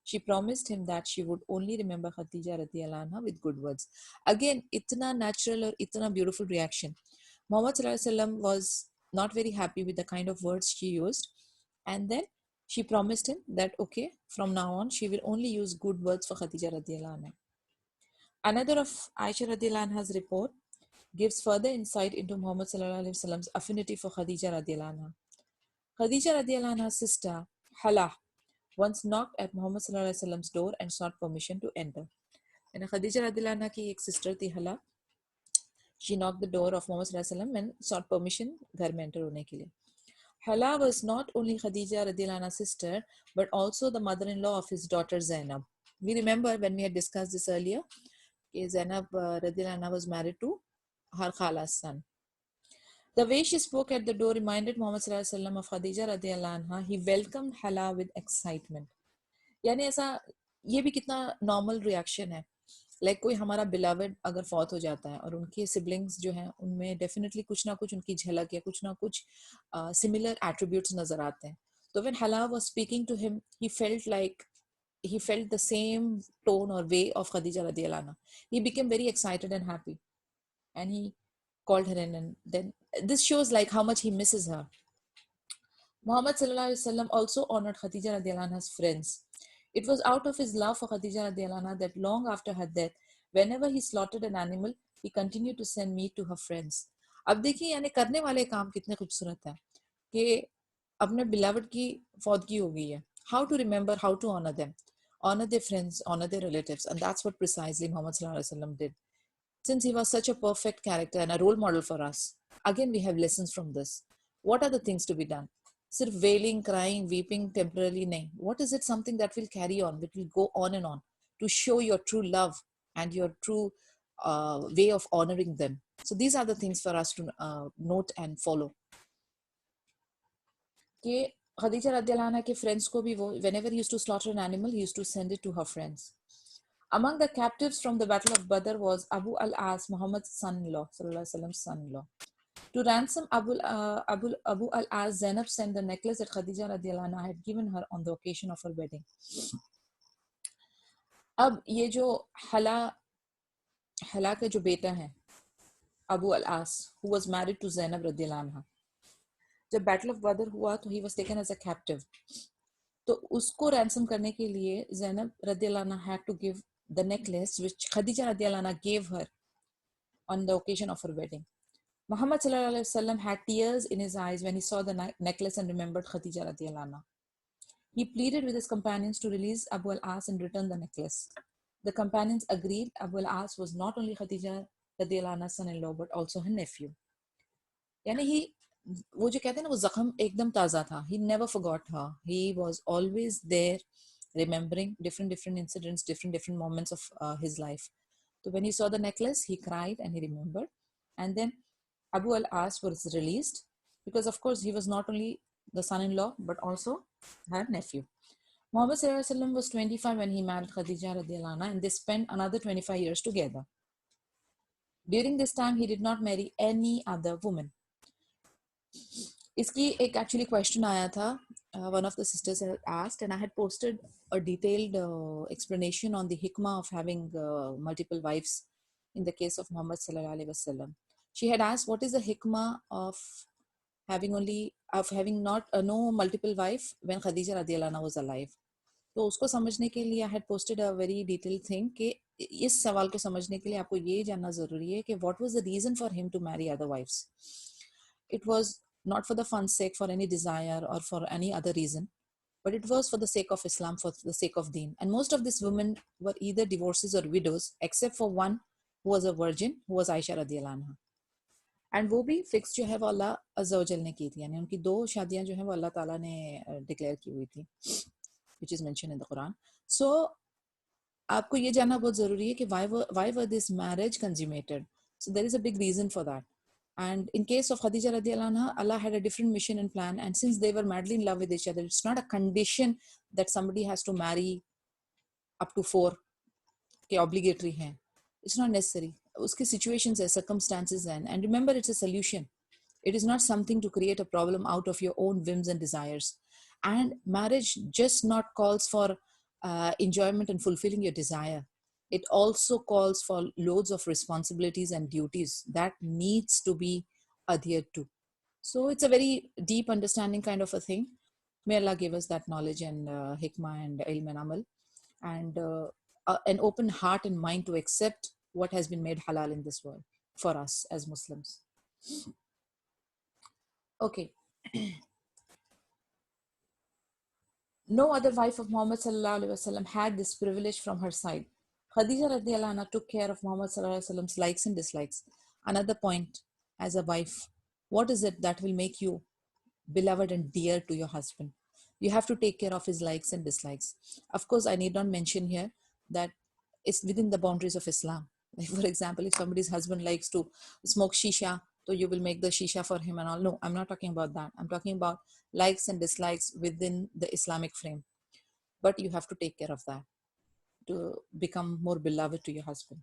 she promised him that she would only remember Khadija radhiyallahu anha with good words. Again, itna natural or itna beautiful reaction. Muhammad sallallahu alaihi wasallam was not very happy with the kind of words she used, and then she promised him that okay, from now on she will only use good words for Khadija radhiyallahu anha. Another of Aisha radhiyallahu anha's report gives further insight into Muhammad sallallahu alaihi wasallam's affinity for Khadija radhiyallahu anha. Khadija radhiyallahu anha's sister Hala once knocked at Muhammad sallallahu alaihi wasallam's door and sought permission to enter. And Khadija radhiyallahu anha ki ek sister thi Hala. She knocked the door of Muhammad sallallahu alaihi wasallam and sought permission घर में enter होने के लिए. Hala was not only Khadija radhiyallahu anha's sister but also the mother-in-law of his daughter Zainab. We remember when we had discussed this earlier, Zainab radiallahu anha was married to her khala's son. The way she spoke at the door reminded Muhammad sallallahu alaihi wasallam of Khadija radiallahu anha. He welcomed Hala with excitement. यानी ऐसा ये भी कितना normal reaction है. Like कोई हमारा beloved अगर फौत हो जाता है और उनके सिबलिंग्स जो हैं उनमें डेफिनेटली कुछ ना कुछ उनकी झलक या कुछ ना कुछ सिमिलर एट्रीब्यूट्स नजर आते हैं. तो when Hala was speaking to him he felt the same tone or way of Khadija radiallahu anha. He became very excited and happy, and he called her in, and then this shows like how much he misses her. Muhammad sallallahu alaihi wasallam also honored Khadija radiallahu anha's friends. It was out of his love for Khadija radiallahu anha that long after her death, whenever he slaughtered an animal, he continued to send meat to her friends. अब देखिए यानी करने वाले काम कितने खूबसूरत हैं कि अपने बिलावट की फौतगी हो गई है. How to remember, how to honor them, honor their friends, honor their relatives, and that's what precisely Muhammad sallallahu alaihi wasallam did. Since he was such a perfect character and a role model for us, again we have lessons from this. What are the things to be done? Sirf wailing, crying, weeping temporarily, nahi. What is it something that will carry on, that will go on and on to show your true love and your true way of honoring them? So these are the things for us to note and follow. कि Khadija radiallahu anha के friends को भी वो, whenever he used to slaughter an animal, he used to send it to her friends. Among the captives from the Battle of Badr was Abu al-As, Muhammad's son-in-law, sallallahu alaihi wasallam's son-in-law. To ransom Abu al-As, Zainab sent the necklace that Khadija radiallahu anha had given her on the occasion of her wedding. अब ये जो हला का जो बेटा है Abu al-As, who was married to Zainab radiallahu anha, जब battle of बदर हुआ तो he was taken as a captive. तो उसको रैंसम करने के लिए Zainab radiallahu anha had to give the necklace which Khadija radiallahu anha gave her on the occasion of her wedding. Muhammad sallallahu alaihi wasallam had tears in his eyes when he saw the necklace and remembered Khadija radiallahu anha. He pleaded with his companions to release Abu al-As and return the necklace. The companions agreed. Abu al-As was not only Khadija radiallahu anha's son-in-law but also her nephew. यानी वो जो कहते हैं ना वो जख्म एकदम ताज़ा था. He never forgot her. He was always there remembering different incidents, different moments of his life. So when he saw the necklace, he cried and he remembered. And then Abu al-As was released because of course he was not only the son-in-law but also her nephew. Muhammad sallallahu alaihi wasallam was 25 when he married Khadija radiallahu anha, and they spent another 25 years together. During this time, he did not marry any other woman. इसकी एक actually question आया था. One of the sisters had asked, and I had posted a detailed explanation on the hikmah of having multiple wives in the case of Muhammad sallallahu alaihi wasallam. She had asked, what is the hikmah of having no multiple wife when Khadija radiallahu anha was alive? तो उसको समझने के लिए I had posted a very detailed thing कि इस सवाल को समझने के लिए आपको ये जानना जरूरी है कि what was the reason for him to marry other wives. It was not for the fun's sake, for any desire or for any other reason, but it was for the sake of Islam, for the sake of Deen. And most of these women were either divorces or widows, except for one who was a virgin, who was Aisha radiallahu anha. And वो भी fix जो है वो अल्लाह अज़्ज़ा वजल ने की थी, यानी उनकी 2 शादियां जो है वो अल्लाह ताला ने डिक्लेयर की हुई थी, which is mentioned in the Quran. So आपको ये जानना बहुत जरूरी है कि why were this marriage consummated? So there is a big reason for that. And in case of Khadija radiallahu anha, Allah had a different mission and plan, and since they were madly in love with each other, it's not a condition that somebody has to marry up to 4 के obligatory हैं. It's not necessary. उसके situations and circumstances and remember, it's a solution. It is not something to create a problem out of your own whims and desires. And marriage just not calls for enjoyment and fulfilling your desire. It also calls for loads of responsibilities and duties that needs to be adhered to. So it's a very deep understanding kind of a thing. May Allah give us that knowledge and hikmah and ilm and amal, and an open heart and mind to accept what has been made halal in this world for us as Muslims. Okay. No other wife of Muhammad sallallahu alaihi wasallam had this privilege from her side. Khadija radiallahu anha took care of Muhammad sallallahu alaihi wasallam's likes and dislikes. Another point, as a wife, what is it that will make you beloved and dear to your husband? You have to take care of his likes and dislikes. Of course, I need not mention here that is within the boundaries of Islam. Like for example, if somebody's husband likes to smoke shisha, so you will make the shisha for him and all. No, I'm not talking about that. I'm talking about likes and dislikes within the Islamic frame. But you have to take care of that to become more beloved to your husband.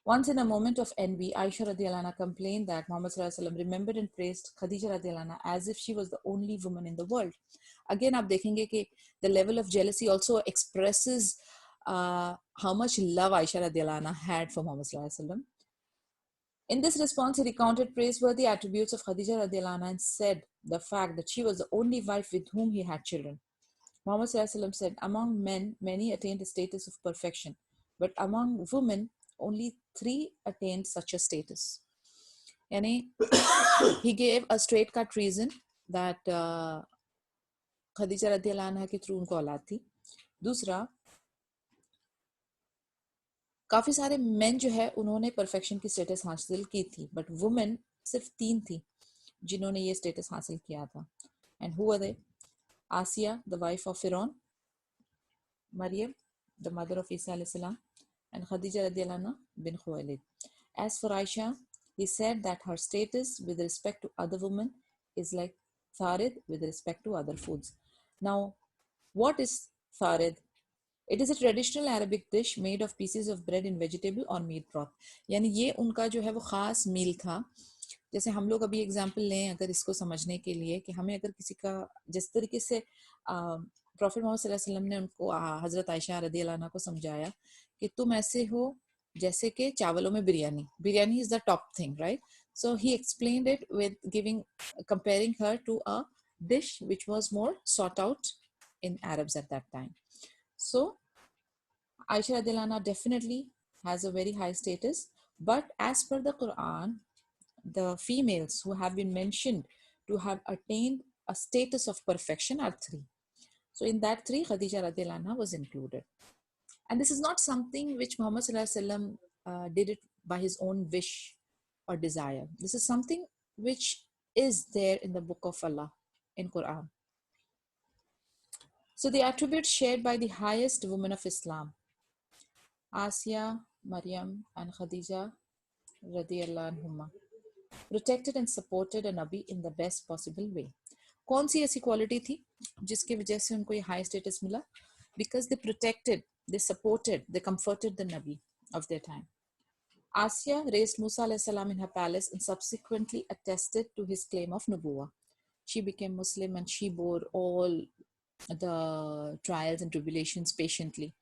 Once in a moment of envy, Aisha radiallahu anha complained that Muhammad sallallahu alaihi wasallam remembered and praised Khadija radiallahu anha as if she was the only woman in the world. Again, आप देखेंगे कि the level of jealousy also expresses how much love Aisha radiallahu anha had for Muhammad sallallahu alaihi wasallam. In this response, he recounted praiseworthy attributes of Khadija radiallahu anha and said the fact that she was the only wife with whom he had children. Muhammad sallallahu alaihi wasallam said, among men, many attained a status of perfection, but among women, only 3 attained such a status. Yani, he gave a straight cut reason that Khadija radiallahu anha के through उनको औलाद थी. दूसरा, काफी सारे men जो है उन्होंने perfection की status हासिल की थी, but women सिर्फ 3 थी जिन्होंने ये status हासिल किया था. And who were they? Asiya, the wife of Pharaoh, Maryam, the mother of Isa alayhi salam, and Khadija radiallahu anha bin Khuwailid. As for Aisha, he said that her status with respect to other women is like tharid with respect to other foods. Now, what is tharid? It is a traditional Arabic dish made of pieces of bread in vegetable or meat broth. यानी ये उनका जो है वो ख़ास मील था. जैसे हम लोग अभी एग्जाम्पल लें अगर इसको समझने के लिए कि हमें अगर किसी का जिस तरीके से प्रॉफिट मोहम्मद सल्लल्लाहु अलैहि वसल्लम ने उनको हज़रत आयशा रज़ियल्लाहु अन्हा को समझाया कि तुम ऐसे हो जैसे कि चावलों में biryani is the top thing, right? So he explained it with comparing her to a dish which was more sought out in Arabs at that time. So Aisha radiallahu anha definitely has a very high status, but as per the Quran, the females who have been mentioned to have attained a status of perfection are 3. So in that 3, Khadija radiallahu anha was included. And this is not something which Muhammad sallallahu alaihi wasallam did it by his own wish or desire. This is something which is there in the book of Allah, in Quran. So the attributes shared by the highest women of Islam, Asiya, Maryam, and Khadija radiallahu anhuma, protected and supported a Nabi in the best possible way. कौन सी ऐसी quality थी जिसकी वजह से उनको ये high status मिला? Because they protected, they supported, they comforted the Nabi of their time. Asiya raised Musa alayhi salam in her palace and subsequently attested to his claim of nubuwah. She became Muslim and she bore all the trials and tribulations patiently.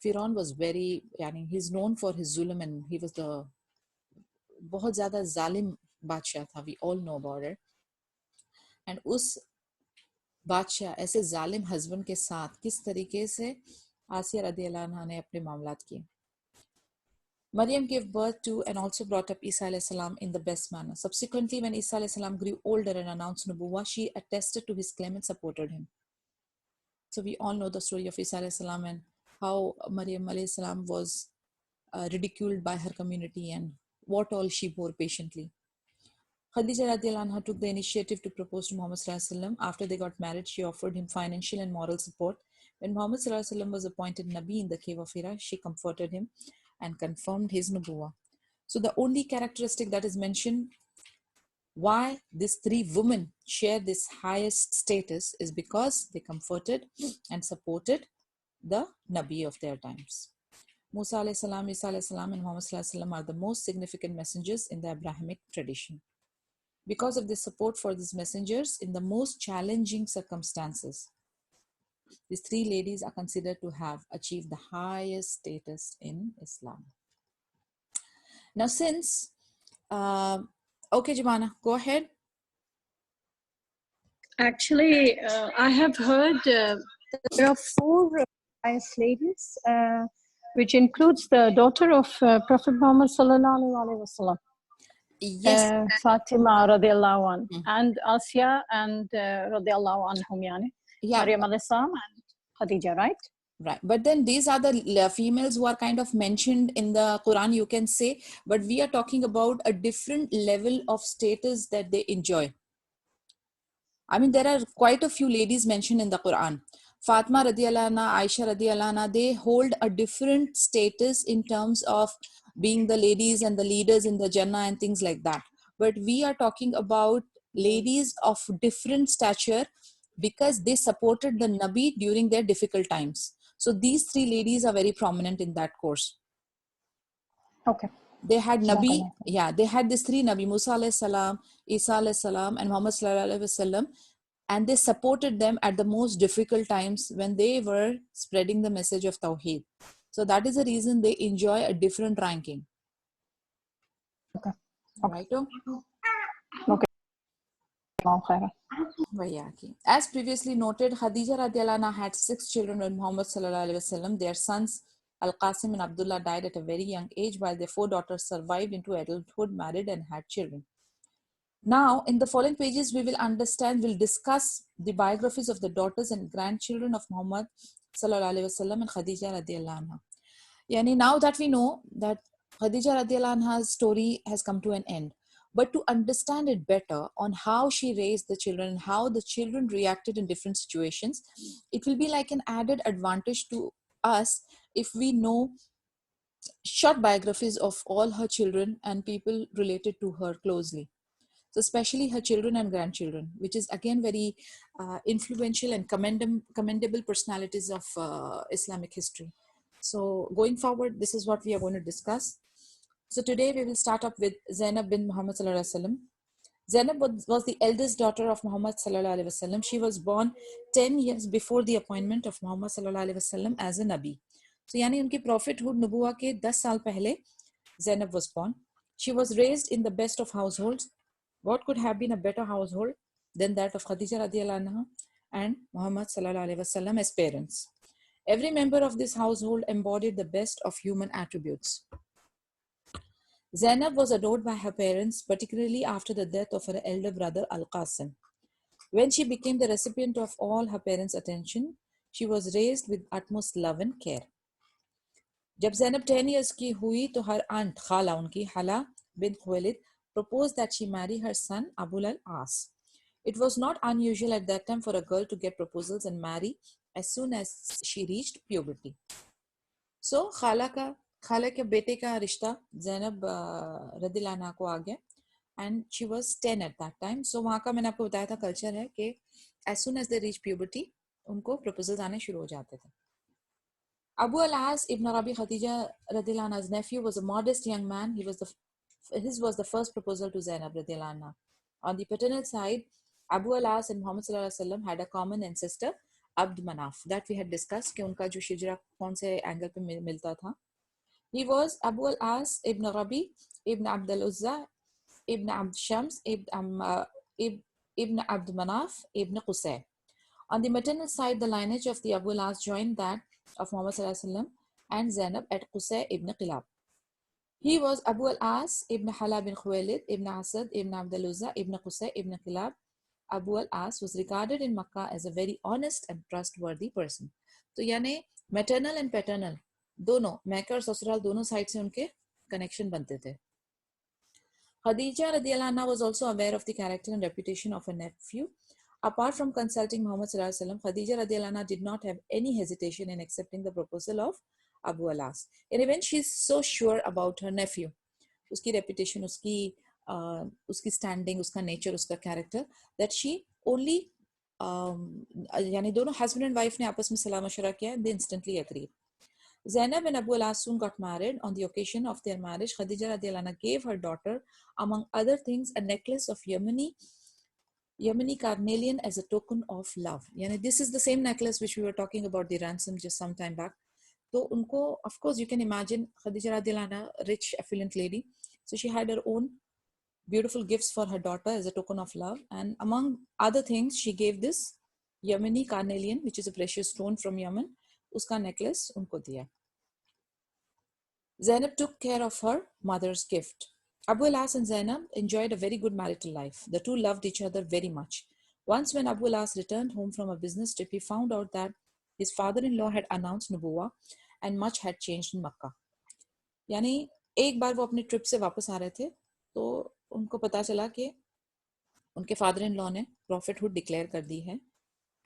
Firaun was very, he's known for his zulm and he was the बहुत ज़्यादा जालिम बादशाह था. We all know about it. And उस बादशाह ऐसे जालिम husband के साथ किस तरीके से आसिया रदियल्लाहु अन्हा ने अपने मामलात किए. Maryam gave birth to and also brought up Isa alayhi salam in the best manner. Subsequently, when Isa alayhi salam grew older and announced nubuwah, she attested to his claim and supported him. So we all know the story of Isa alayhi salam and how Maryam alayhi salam was ridiculed by her community and what all she bore patiently. Khadija radiallahu anha took the initiative to propose to Muhammad sallallahu alaihi wasallam. After they got married, she offered him financial and moral support. When Muhammad sallallahu alaihi wasallam was appointed Nabi in the cave of Hira, she comforted him and confirmed his nubuwah. So the only characteristic that is mentioned why these 3 women share this highest status is because they comforted and supported the Nabi of their times. Musa alayhi salam, Isa alayhi salam, and Muhammad sallallahu alaihi wasallam are the most significant messengers in the Abrahamic tradition. Because of the support for these messengers in the most challenging circumstances, these 3 ladies are considered to have achieved the highest status in Islam. Now, since, okay, Jumana, go ahead. Actually, I have heard there are 4 highest ladies, which includes the daughter of Prophet Muhammad sallallahu alaihi wasallam. Yes. Fatima radiallahu anha and Asiya and radiallahu anhum yani. Yeah. Maryam alayhi salam and Khadija, right? Right. But then these are the females who are kind of mentioned in the Quran, you can say, but we are talking about a different level of status that they enjoy. I mean, there are quite a few ladies mentioned in the Quran, Fatma radiallahu anha, Aisha radiallahu anha, they hold a different status in terms of being the ladies and the leaders in the Jannah and things like that. But we are talking about ladies of different stature because they supported the Nabi during their difficult times. So these three ladies are very prominent in that course. Okay. They had Nabi, Jazakallah. yeah, they had these three Nabi, Musa alayhi salam, Isa alayhi salam, and Muhammad sallallahu alaihi wasallam, and they supported them at the most difficult times when they were spreading the message of Tawheed. So that is the reason they enjoy a different ranking. Okay. Right? Okay. Allahu khairan. As previously noted, Khadija radiallahu anha had 6 children with Muhammad sallallahu alaihi wasallam. Their sons Al-Qasim and Abdullah died at a very young age, while their 4 daughters survived into adulthood, married and had children. Now, in the following pages, we'll discuss the biographies of the daughters and grandchildren of Muhammad sallallahu alaihi wasallam and Khadija radiallahu anha. Yani now that we know that Khadija radiallahu anha's story has come to an end, but to understand it better on how she raised the children and how the children reacted in different situations, it will be like an added advantage to us if we know short biographies of all her children and people related to her closely. So especially her children and grandchildren, which is again very influential and commendable personalities of Islamic history. So going forward, this is what we are going to discuss. So today we will start up with Zainab bin Muhammad sallallahu alaihi wasallam. Zainab was the eldest daughter of Muhammad sallallahu alaihi wasallam. She was born 10 years before the appointment of Muhammad sallallahu alaihi wasallam as a Nabi. So yani unki prophethood nubuwa ke 10 saal pehle Zainab was born. She was raised in the best of households. What could have been a better household than that of Khadija radiallahu anha and Muhammad sallallahu alaihi wasallam as parents? Every member of this household embodied the best of human attributes. Zainab was adored by her parents, particularly after the death of her elder brother Al-Qasim. When she became the recipient of all her parents' attention, she was raised with utmost love and care. जब Zainab 10 years की हुई तो her aunt Khala उनकी Hala bin Khuwailid proposed that she marry her son Abul al-As. It was not unusual at that time for a girl to get proposals and marry as soon as she reached puberty. So Khala के बेटे का रिश्ता Zainab रदिल्लाहु अन्हा को आ गया and she was 10 at that time. So वहाँ का मैंने आपको बताया था कल्चर है कि as soon as they reach puberty उनको proposals आने शुरू हो जाते थे. Abu al-As ibn Rabi Khadija radiallahu anha's nephew was a modest young man. His was the first proposal to Zainab radiallahu anha. On the paternal side, Abu al-As and Muhammad sallallahu alaihi wasallam had a common ancestor, Abd Manaf, that we had discussed कि उनका जो शिजरा कौन से angle पे मिलता था. He was Abu al-As ibn Rabi ibn Abd al-Uzza ibn Abd Shams ibn Abd Manaf ibn Qusay. On the maternal side, the lineage of the Abu al-As joined that of Muhammad sallallahu alaihi wasallam and Zainab at Qusay ibn Qilab. He was Abu al-As ibn Hala bin Khuwailid ibn Asad ibn Abd al-Uzza ibn Qusay ibn Qilab. Abu al-As was regarded in Makkah as a very honest and trustworthy person. तो यानी maternal and paternal दोनों मैके और ससुराल दोनों side से उनके connection बनते थे. Khadija radiallahu anha was also aware of the character and reputation of her nephew. Apart from consulting Muhammad sallallahu alaihi wasallam, Khadija radiallahu anha did not have any hesitation in accepting the proposal of Abu al-As. And even she's so sure about her nephew, uski reputation, uski standing, uska nature, uska character, that she only yani dono husband and wife ne aapas mein salah mashwara kiya and they instantly agreed. Zainab and Abu al-As soon got married. On the occasion of their marriage, Khadija radiallahu anha gave her daughter, among other things, a necklace of Yemeni carnelian as a token of love. Yani this is the same necklace which we were talking about the ransom just some time back. So unko, of course, you can imagine Khadija radiallahu anha, rich, affluent lady. So she had her own beautiful gifts for her daughter as a token of love. And among other things, she gave this Yemeni carnelian, which is a precious stone from Yemen. Uska necklace unko diya. Zainab took care of her mother's gift. Abu al-As and Zainab enjoyed a very good marital life. The two loved each other very much. Once when Abu al-As returned home from a business trip, he found out that his father-in-law had announced Nubuwa and much had changed in Makkah. यानी एक बार वो अपने trip से वापस आ रहे थे तो उनको पता चला कि उनके फादर इन लॉ ने प्रॉफिटहुड डिक्लेयर कर दी है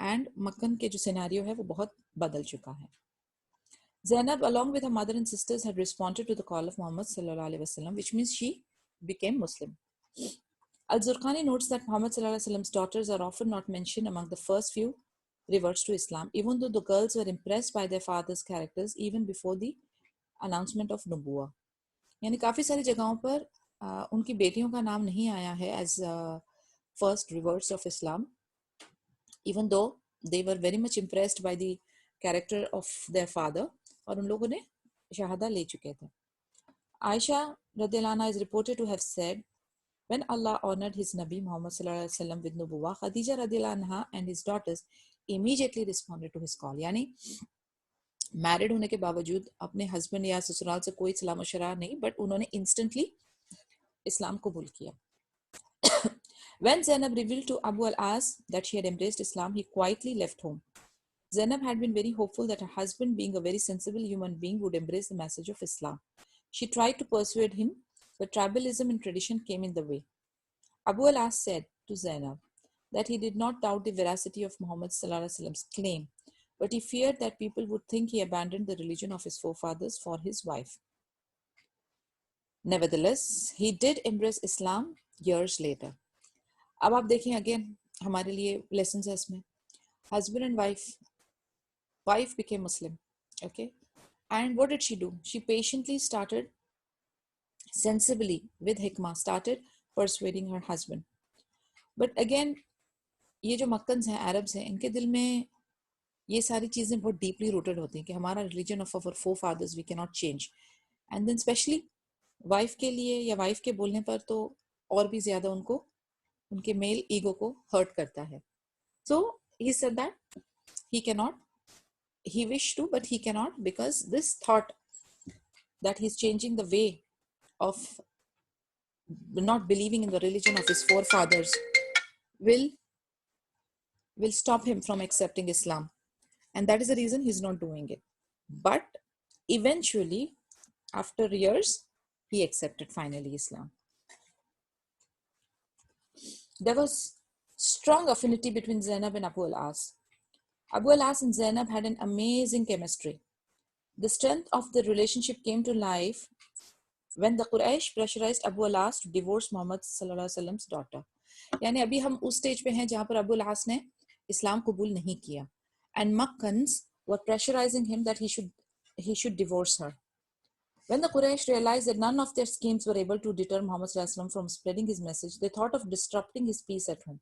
एंड मक्कन के जो सिनेरियो है वो बहुत बदल चुका है. Zainab, along with her mother and sisters, had responded to the call of Muhammad sallallahu alaihi wasallam, which means she became Muslim. Al-Zurqani notes that Muhammad sallallahu alaihi wasallam's daughters are often not mentioned among the first few reverts to Islam, even though the girls were impressed by their father's characters even before the announcement of Nubuwa. यानी काफ़ी सारी जगहों पर उनकी बेटियों का नाम नहीं आया है as first reverts of Islam, even though they were very much impressed by the character of their father, और उन लोगों ने शहादा ले चुके थे. Aisha radiallahu anha is reported to have said, when Allah honored his Nabi Muhammad sallallahu alaihi wasallam with nubuwa, Khadija radiallahu anha and his daughters immediately responded to his call. यानी married होने के बावजूद अपने husband या ससुराल से कोई सलाम मशवरा नहीं, बट उन्होंने instantly इस्लाम कबूल किया. When Zainab revealed to Abu al-As that she had embraced Islam, he quietly left home. Zainab had been very hopeful that her husband, being a very sensible human being, would embrace the message of Islam. She tried to persuade him, but tribalism and tradition came in the way. Abu al-As said to Zainab that he did not doubt the veracity of Muhammad sallallahu alaihi wasallam's claim, but he feared that people would think he abandoned the religion of his forefathers for his wife. Nevertheless, he did embrace Islam years later. अब आप देखें again हमारे लिए lessons है इसमें. Husband and wife became Muslim, okay, and what did she do? She patiently started, sensibly with hikmah, started persuading her husband. But again, ये जो मक्कन्स हैं, अरब्स हैं, इनके दिल में ये सारी चीज़ें बहुत डीपली रूटेड होती हैं कि हमारा religion of our forefathers we can not change. And then specially wife के लिए या वाइफ के बोलने पर तो और भी ज़्यादा उनको उनके मेल ईगो को हर्ट करता है. So he said that he cannot, he wished to, but he cannot, because this thought that he's changing the way of not believing in the religion of his forefathers will stop him from accepting Islam. And that is the reason he's not doing it. But eventually, after years, he accepted finally Islam. There was strong affinity between Zainab and Abu al-As. Abu al-As and Zainab had an amazing chemistry. The strength of the relationship came to life when the Quraysh pressurized Abu al-As to divorce Muhammad sallallahu alaihi wasallam's daughter. यानी अभी हम उस stage पे हैं जहाँ पर Abu al-As ने इस्लाम कबूल नहीं किया. And Makkans were pressurizing him that he should divorce her. When the Quraysh realized that none of their schemes were able to deter Muhammad sallallahu alaihi wasallam from spreading his message, they thought of disrupting his peace at home.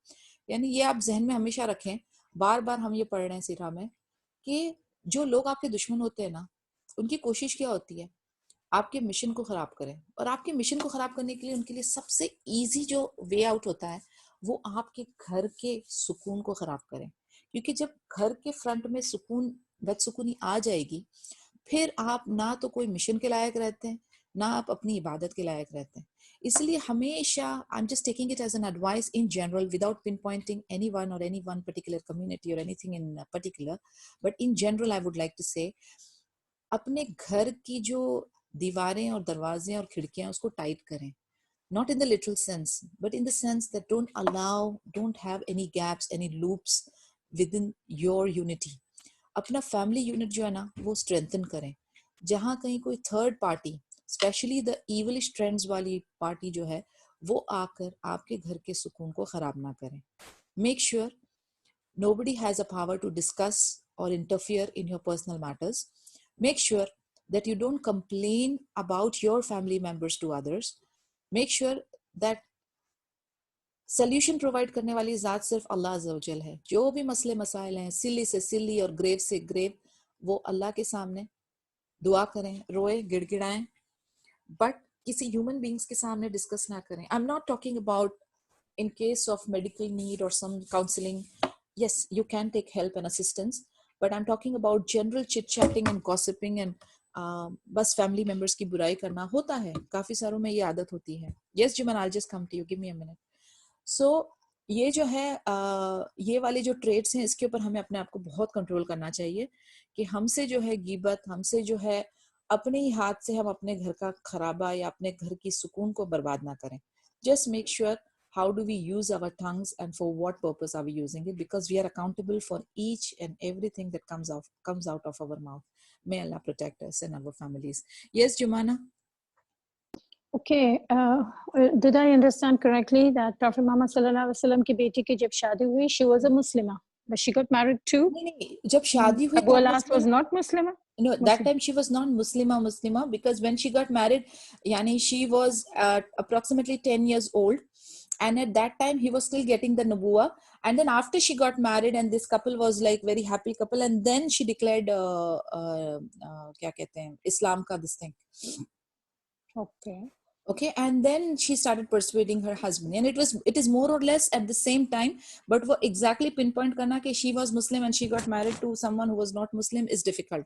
यानी ये आप जहन में हमेशा रखें, बार बार हम ये पढ़ रहे हैं सीरा में कि जो लोग आपके दुश्मन होते हैं ना, उनकी कोशिश क्या होती है, आपके मिशन को खराब करें. और आपके मिशन को खराब करने के लिए उनके लिए सबसे इजी जो वे आउट होता है वो आपके घर के सुकून को खराब करें. क्योंकि जब घर के फ्रंट में सुकून बदसुकूनी आ जाएगी, फिर आप ना तो कोई मिशन के लायक रहते हैं, ना आप अपनी इबादत के लायक रहते हैं. इसलिए हमेशा, I am just taking it as an advice in general without pinpointing any one or any one particular community or anything in particular, but in general I would like to say, अपने घर की जो दीवारें और दरवाजे और खिड़कियां उसको टाइट करें. Not in the literal sense, but in the sense that don't have any gaps, any loops within your unity. अपना फैमिली यूनिट जो है ना वो स्ट्रेंथन करें. जहाँ कहीं कोई third party, specially the evilish trends वाली पार्टी जो है, वो आकर आपके घर के सुकून को खराब ना करें. Make sure nobody has a power to discuss or interfere in your personal matters. Make sure that you don't complain about your family members to others. Make sure that solution provide करने वाली ज़ात सिर्फ अल्लाह अज़्ज़ा व जल है. जो भी मसले मसाइल हैं, सिल्ली से सिल्ली और ग्रेव से ग्रेव, वो अल्लाह के सामने दुआ करें, रोए, गिड़गिड़ाएं, बट किसी ह्यूमन बींग्स के सामने डिस्कस ना करें. I am not talking about in case of medical need और सम counselling. yes, you can take help and assistance, but I'm talking about general chit chatting and gossiping and बस family members की बुराई करना होता है. काफी सारों में ये आदत होती है. yes Jiman, I'll just come to you, give me a minute. So ये जो है ये वाले जो ट्रेड्स हैं, इसके ऊपर हमें अपने आप को बहुत कंट्रोल करना चाहिए कि हमसे जो है गीबत, हमसे जो है अपने ही हाथ से हम अपने घर का खराबा या अपने घर की सुकून को बर्बाद ना करें. Just make sure how do we use our tongues and for what purpose are we using it, because we are accountable for each and everything that comes out of our mouth. May Allah protect us and our families. Yes, Jumana? Okay, did I understand correctly that Prophet Muhammad sallallahu alaihi wasallam की बेटी की जब शादी हुई, she was a Muslimah, but she got married too? नहीं, जब शादी हुई Abu तब Alas was not Muslimah? No, that Muslim. time she was not Muslima, because when she got married, yani she was approximately 10 years old. And at that time, he was still getting the Nubuwa. And then after she got married, and this couple was like very happy couple, and then she declared kya kehte hain, Islam ka this thing. Okay. Okay, and then she started persuading her husband, and it is more or less at the same time, but wo exactly pinpoint karna कि she was Muslim and she got married to someone who was not Muslim is difficult.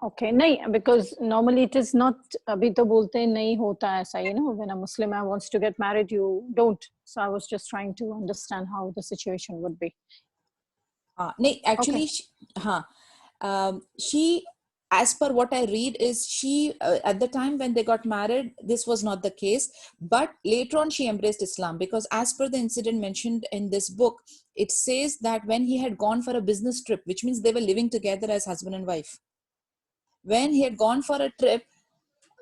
Okay, nahi, because normally it is not, abhi to bolte hain, nahi hota aisa, you know, when a Muslim wants to get married, you don't. So I was just trying to understand how the situation would be. No, actually, Okay. she, as per what I read, is she at the time when they got married, this was not the case. But later on, she embraced Islam, because as per the incident mentioned in this book, it says that when he had gone for a business trip, which means they were living together as husband and wife. When he had gone for a trip,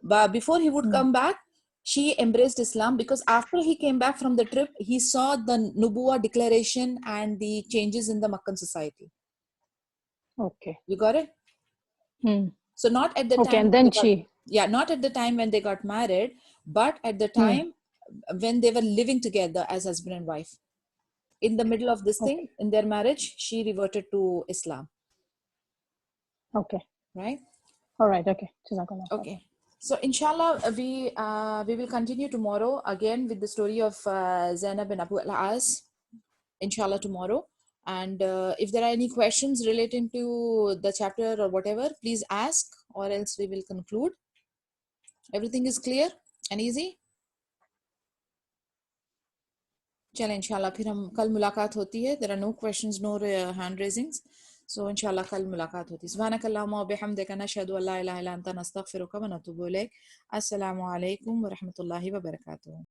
but before he would come back, she embraced Islam, because after he came back from the trip, he saw the Nubuwa declaration and the changes in the Makkan society. Okay. You got it? So not at the Okay, time. and then not at the time when they got married, but at the time when they were living together as husband and wife. In the middle of this thing, in their marriage, she reverted to Islam. Okay. Right? All right. Okay. Jazakallah. Okay. So inshallah, we will continue tomorrow again with the story of Zainab and Abu al-As. Inshallah tomorrow. And if there are any questions relating to the chapter or whatever, please ask, or else we will conclude. Everything is clear and easy? चलें इंशाल्लाह फिर हम कल मुलाकात होती है. There are no questions, no hand raisings. So इंशाल्लाह कल मुलाकात होती है. सुब्हानकल्लाहुम्मा व बिहम्दिका नशहदु अल्ला इलाहा इल्ला अंता नस्तगफिरुका व नतूबु इलैक. अस्सलामु अलैकुम व रहमतुल्लाहि व बरकातुहू.